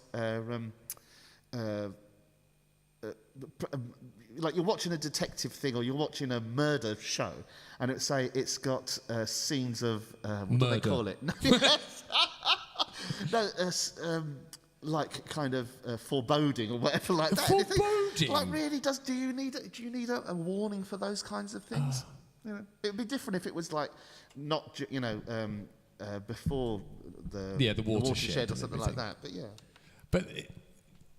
[SPEAKER 3] like you're watching a detective thing or you're watching a murder show, and it'll say it's got scenes of what do they call it? Like kind of foreboding or whatever like that.
[SPEAKER 2] Foreboding.
[SPEAKER 3] Like really, do you need a warning for those kinds of things? You know, it'd be different if it was like not before the watershed or something like that. But yeah.
[SPEAKER 2] But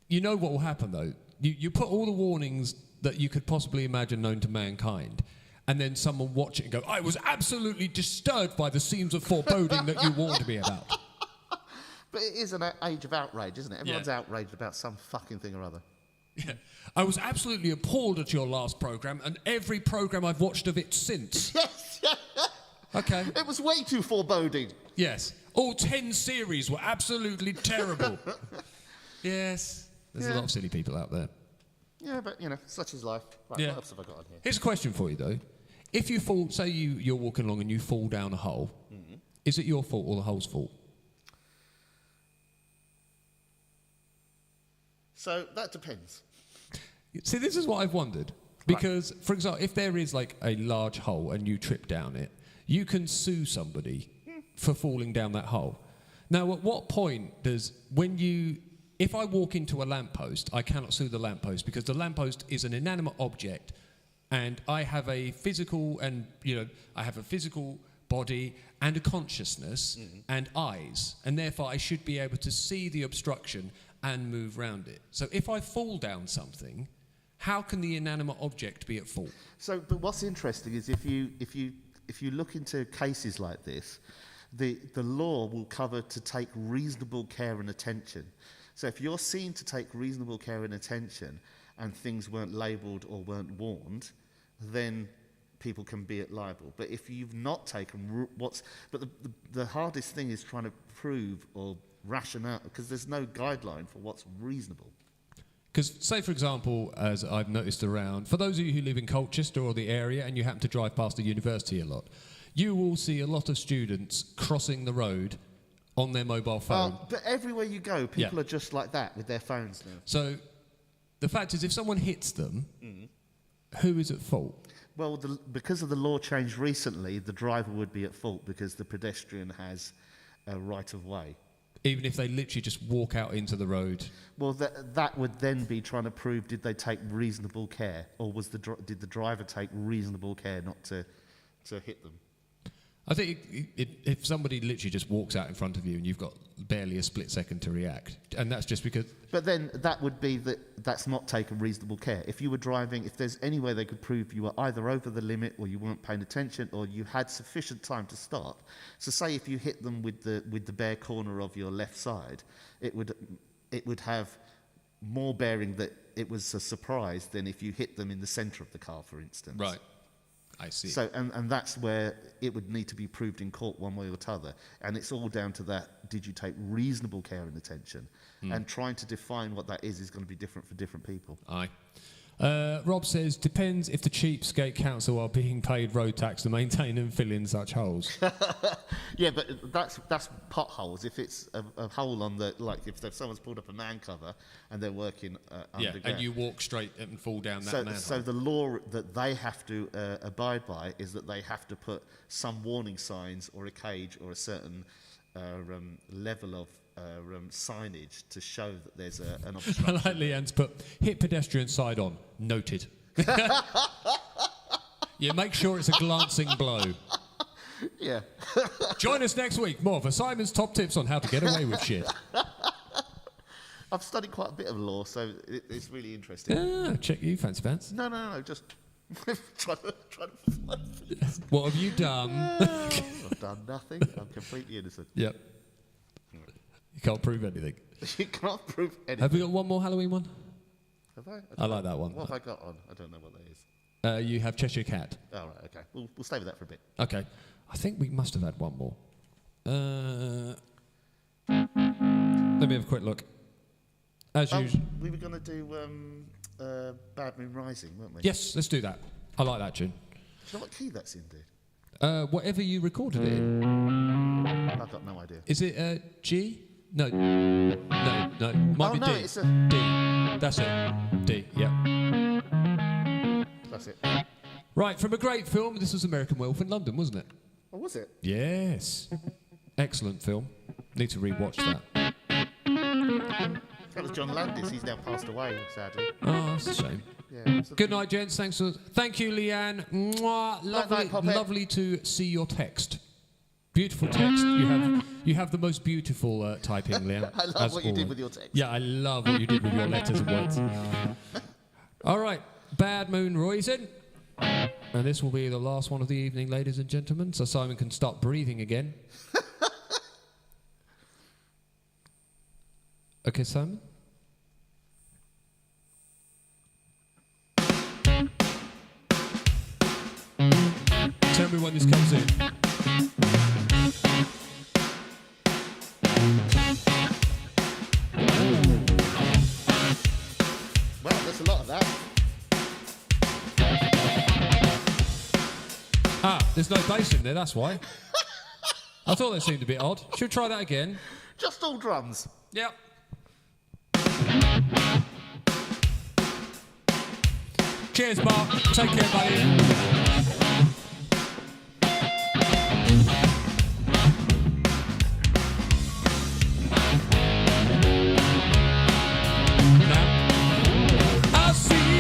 [SPEAKER 2] you know what will happen though? You put all the warnings that you could possibly imagine known to mankind, and then someone watch it and go, I was absolutely disturbed by the scenes of foreboding that you warned me about.
[SPEAKER 3] But it is an age of outrage, isn't it? Everyone's outraged about some fucking thing or other.
[SPEAKER 2] Yeah. I was absolutely appalled at your last programme and every programme I've watched of it since.
[SPEAKER 3] Yes.
[SPEAKER 2] Okay.
[SPEAKER 3] It was way too foreboding.
[SPEAKER 2] Yes. All 10 series were absolutely terrible. Yes. There's a lot of silly people out there.
[SPEAKER 3] Yeah, but, you know, such is life. Right,
[SPEAKER 2] Yeah.
[SPEAKER 3] what else have I got on here?
[SPEAKER 2] Here's a question for you, though. If you fall, say you're walking along and you fall down a hole, is it your fault or the hole's fault?
[SPEAKER 3] So, that depends.
[SPEAKER 2] See, this is what I've wondered. Because, for example, if there is, like, a large hole and you trip down it, you can sue somebody for falling down that hole. Now, at what point does, if I walk into a lamppost, I cannot sue the lamppost because the lamppost is an inanimate object and I have a physical body and a consciousness and eyes, and therefore I should be able to see the obstruction and move around it. So if I fall down something, how can the inanimate object be at fault?
[SPEAKER 3] So, but what's interesting is if you look into cases like this, the law will cover to take reasonable care and attention. So if you're seen to take reasonable care and attention and things weren't labelled or weren't warned, then people can be liable. But if you've not taken the hardest thing is trying to prove or ration out, because there's no guideline for what's reasonable.
[SPEAKER 2] Because, say, for example, as I've noticed around, for those of you who live in Colchester or the area and you happen to drive past the university a lot, you will see a lot of students crossing the road on their mobile phone.
[SPEAKER 3] But everywhere you go, people are just like that with their phones now.
[SPEAKER 2] So the fact is, if someone hits them, who is at fault?
[SPEAKER 3] Well, because of the law change recently, the driver would be at fault because the pedestrian has a right of way.
[SPEAKER 2] Even if they literally just walk out into the road.
[SPEAKER 3] Well, that would then be trying to prove, did they take reasonable care, or did the driver take reasonable care not to hit them?
[SPEAKER 2] I think if somebody literally just walks out in front of you and you've got barely a split second to react, and that's just because...
[SPEAKER 3] But then that would be that's not taking reasonable care. If you were driving, if there's any way they could prove you were either over the limit or you weren't paying attention or you had sufficient time to stop. So say if you hit them with the bare corner of your left side, it would have more bearing that it was a surprise than if you hit them in the centre of the car, for instance.
[SPEAKER 2] Right. I see.
[SPEAKER 3] So, and that's where it would need to be proved in court one way or t'other. And it's all down to that, did you take reasonable care and attention? And trying to define what that is going to be different for different people.
[SPEAKER 2] Aye. Rob says, depends if the cheapskate council are being paid road tax to maintain and fill in such holes.
[SPEAKER 3] Yeah, but that's potholes. If it's a hole on the, like if someone's pulled up a man cover and they're working underground.
[SPEAKER 2] And you walk straight and fall down that manhole.
[SPEAKER 3] So the law that they have to abide by is that they have to put some warning signs or a cage or a certain level of signage to show that there's an obstruction.
[SPEAKER 2] I like Leanne's put, hit pedestrian side on. Noted. Yeah, make sure it's a glancing blow.
[SPEAKER 3] Yeah.
[SPEAKER 2] Join us next week. More for Simon's top tips on how to get away with shit.
[SPEAKER 3] I've studied quite a bit of law, so it's really interesting.
[SPEAKER 2] Check you, fancy pants.
[SPEAKER 3] No, just trying to find things.
[SPEAKER 2] What have you done?
[SPEAKER 3] I've done nothing. I'm completely innocent.
[SPEAKER 2] Yep. You can't prove anything.
[SPEAKER 3] You can't prove anything.
[SPEAKER 2] Have we got one more Halloween one?
[SPEAKER 3] Have I?
[SPEAKER 2] I like that one.
[SPEAKER 3] What have I got on? I don't know what that is.
[SPEAKER 2] You have Cheshire Cat.
[SPEAKER 3] Oh, right, okay. We'll stay with that for a bit.
[SPEAKER 2] Okay. I think we must have had one more. Let me have a quick look. As usual.
[SPEAKER 3] We were going to do Bad Moon Rising, weren't we?
[SPEAKER 2] Yes, let's do that. I like that tune.
[SPEAKER 3] Do you know what key that's in, dude?
[SPEAKER 2] Whatever you recorded it in.
[SPEAKER 3] I've got no idea.
[SPEAKER 2] Is it G? No. Might be D.
[SPEAKER 3] It's a
[SPEAKER 2] D. That's it. D, yeah.
[SPEAKER 3] That's it.
[SPEAKER 2] Right, from a great film, this was American Werewolf in London, wasn't it?
[SPEAKER 3] Oh, was it?
[SPEAKER 2] Yes. Excellent film. Need to rewatch that.
[SPEAKER 3] That was John Landis. He's now passed away, sadly.
[SPEAKER 2] Oh, that's a shame.
[SPEAKER 3] Yeah.
[SPEAKER 2] Good night, gents. Thank you, Leanne. Mwah. Lovely to see your text. Beautiful text. You have the most beautiful typing, Leanne.
[SPEAKER 3] I love what you did with your text.
[SPEAKER 2] Yeah, I love what you did with your letters and words. All right, Bad Moon Rising. And this will be the last one of the evening, ladies and gentlemen, so Simon can start breathing again. Okay, Simon? Tell me when this comes in.
[SPEAKER 3] Well, there's a lot of that.
[SPEAKER 2] There's no bass in there, that's why. I thought that seemed a bit odd. Should we try that again?
[SPEAKER 3] Just all drums.
[SPEAKER 2] Yep. Cheers, Mark. Take care, buddy. I see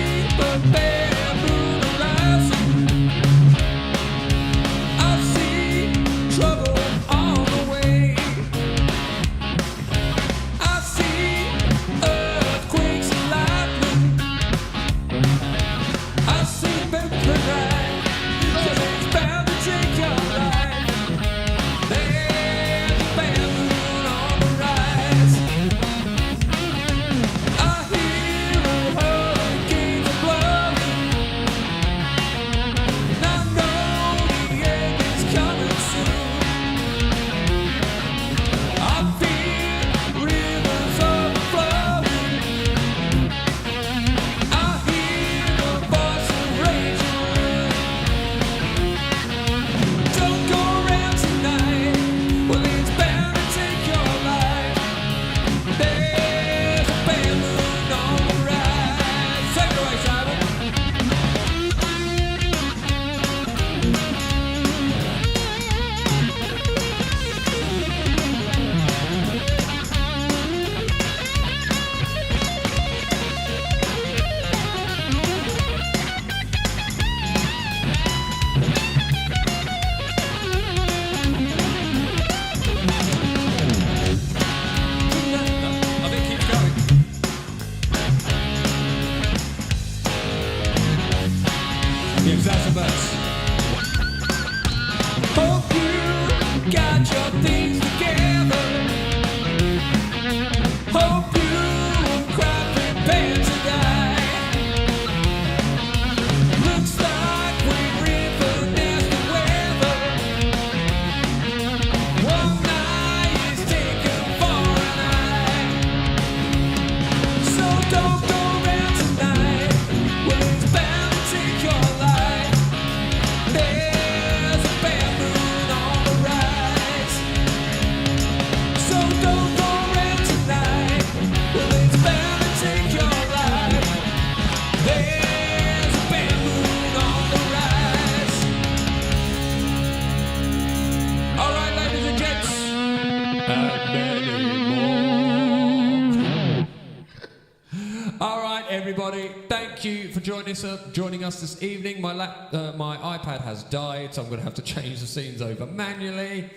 [SPEAKER 2] everybody. Thank you for joining us this evening. My iPad has died, so I'm going to have to change the scenes over manually.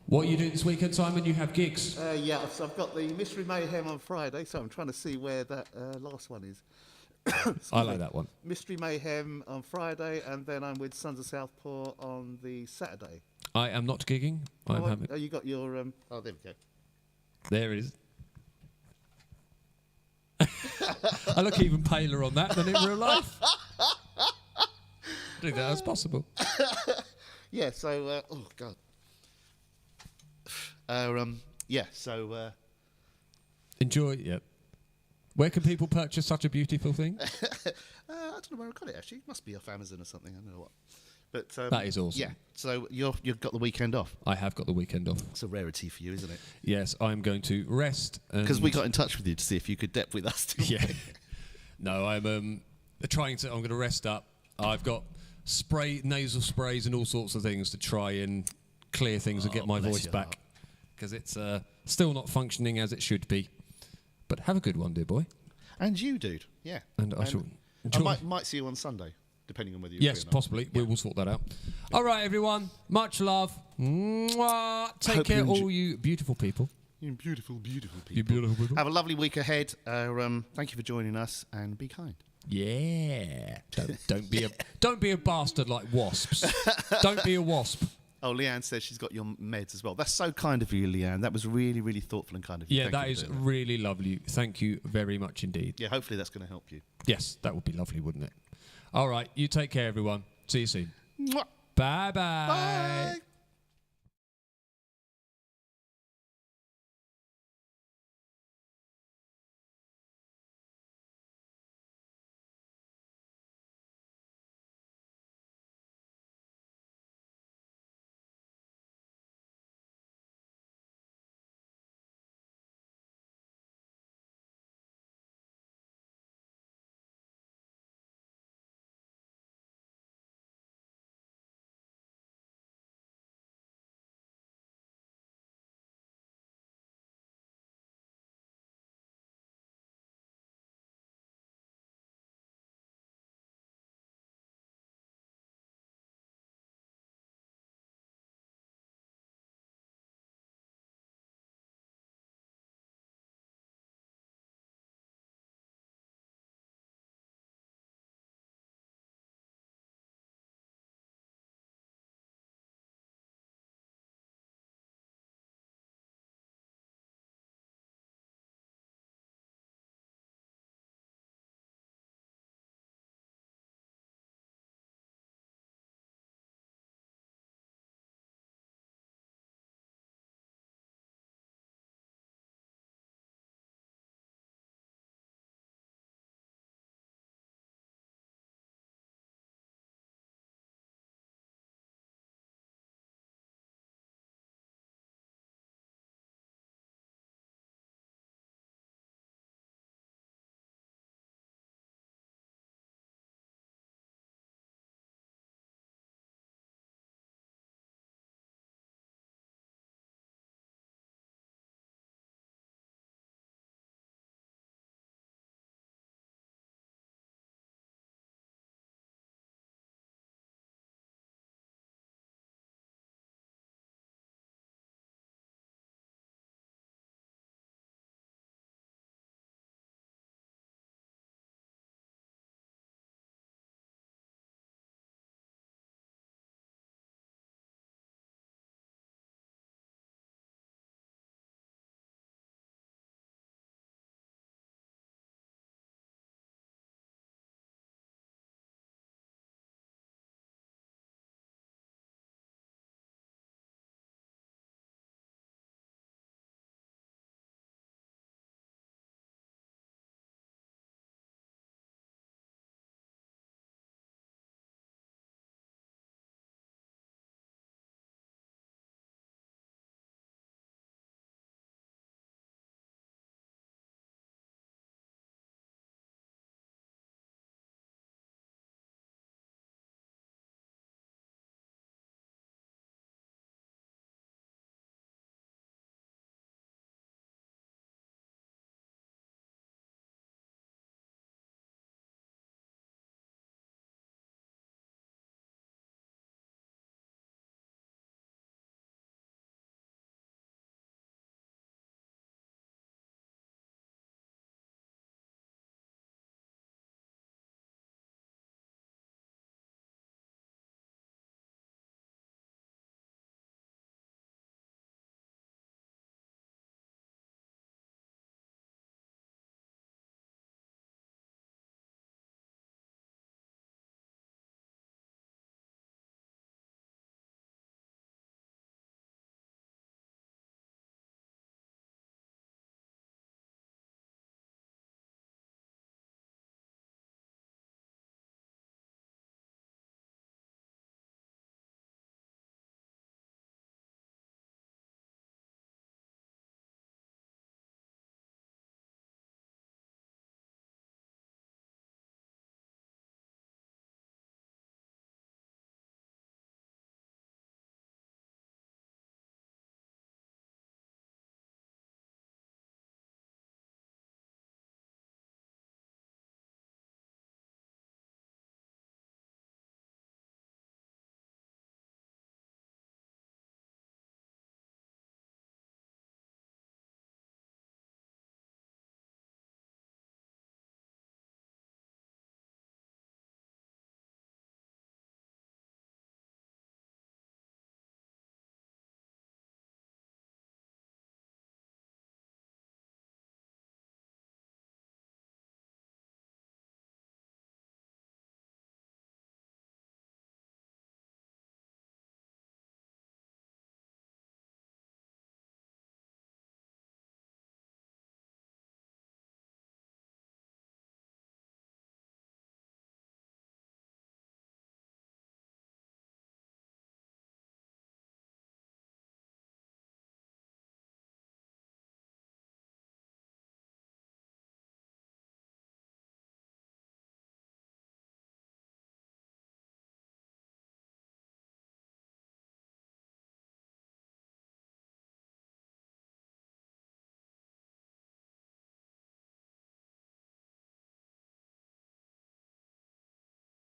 [SPEAKER 2] What are you doing this weekend, Simon? You have gigs?
[SPEAKER 3] Yeah, so I've got the Mystery Mayhem on Friday, so I'm trying to see where that last one is.
[SPEAKER 2] I like that one.
[SPEAKER 3] Mystery Mayhem on Friday, and then I'm with Sons of Southpaw on the Saturday.
[SPEAKER 2] I am not gigging.
[SPEAKER 3] Oh, you got your... oh, there we go.
[SPEAKER 2] There it is. I look even paler on that than in real life. I think that was possible.
[SPEAKER 3] Yeah, so... oh, God. Yeah, so...
[SPEAKER 2] Enjoy, yeah. Where can people purchase such a beautiful thing?
[SPEAKER 3] I don't know where I got it, actually. It must be off Amazon or something. I don't know what. But
[SPEAKER 2] that is awesome.
[SPEAKER 3] Yeah, so you've got the weekend off.
[SPEAKER 2] I have got the weekend off.
[SPEAKER 3] It's a rarity for you, isn't it?
[SPEAKER 2] Yes, I'm going to rest.
[SPEAKER 3] Because we got in touch with you to see if you could dep with us.
[SPEAKER 2] Yeah. No, I'm I'm going to rest up. I've got nasal sprays and all sorts of things to try and clear things and get my voice back. Because it's still not functioning as it should be. But have a good one, dear boy.
[SPEAKER 3] And you, dude. Yeah.
[SPEAKER 2] And I shall
[SPEAKER 3] enjoy. I might see you on Sunday, depending on whether you're free or not.
[SPEAKER 2] Possibly. Yeah. We will sort that out. Yeah. All right, everyone. Much love. Mwah. Take care, all you beautiful people.
[SPEAKER 3] You beautiful, beautiful people.
[SPEAKER 2] You beautiful people.
[SPEAKER 3] Have a lovely week ahead. Thank you for joining us, and be kind.
[SPEAKER 2] Yeah. Don't be a bastard like wasps. Don't be a wasp.
[SPEAKER 3] Oh, Leanne says she's got your meds as well. That's so kind of you, Leanne. That was really, really thoughtful and kind of you.
[SPEAKER 2] Yeah, that is really lovely. Thank you very much indeed.
[SPEAKER 3] Yeah, hopefully that's going to help you.
[SPEAKER 2] Yes, that would be lovely, wouldn't it? All right, you take care, everyone. See you soon.
[SPEAKER 3] Mwah.
[SPEAKER 2] Bye-bye.
[SPEAKER 3] Bye.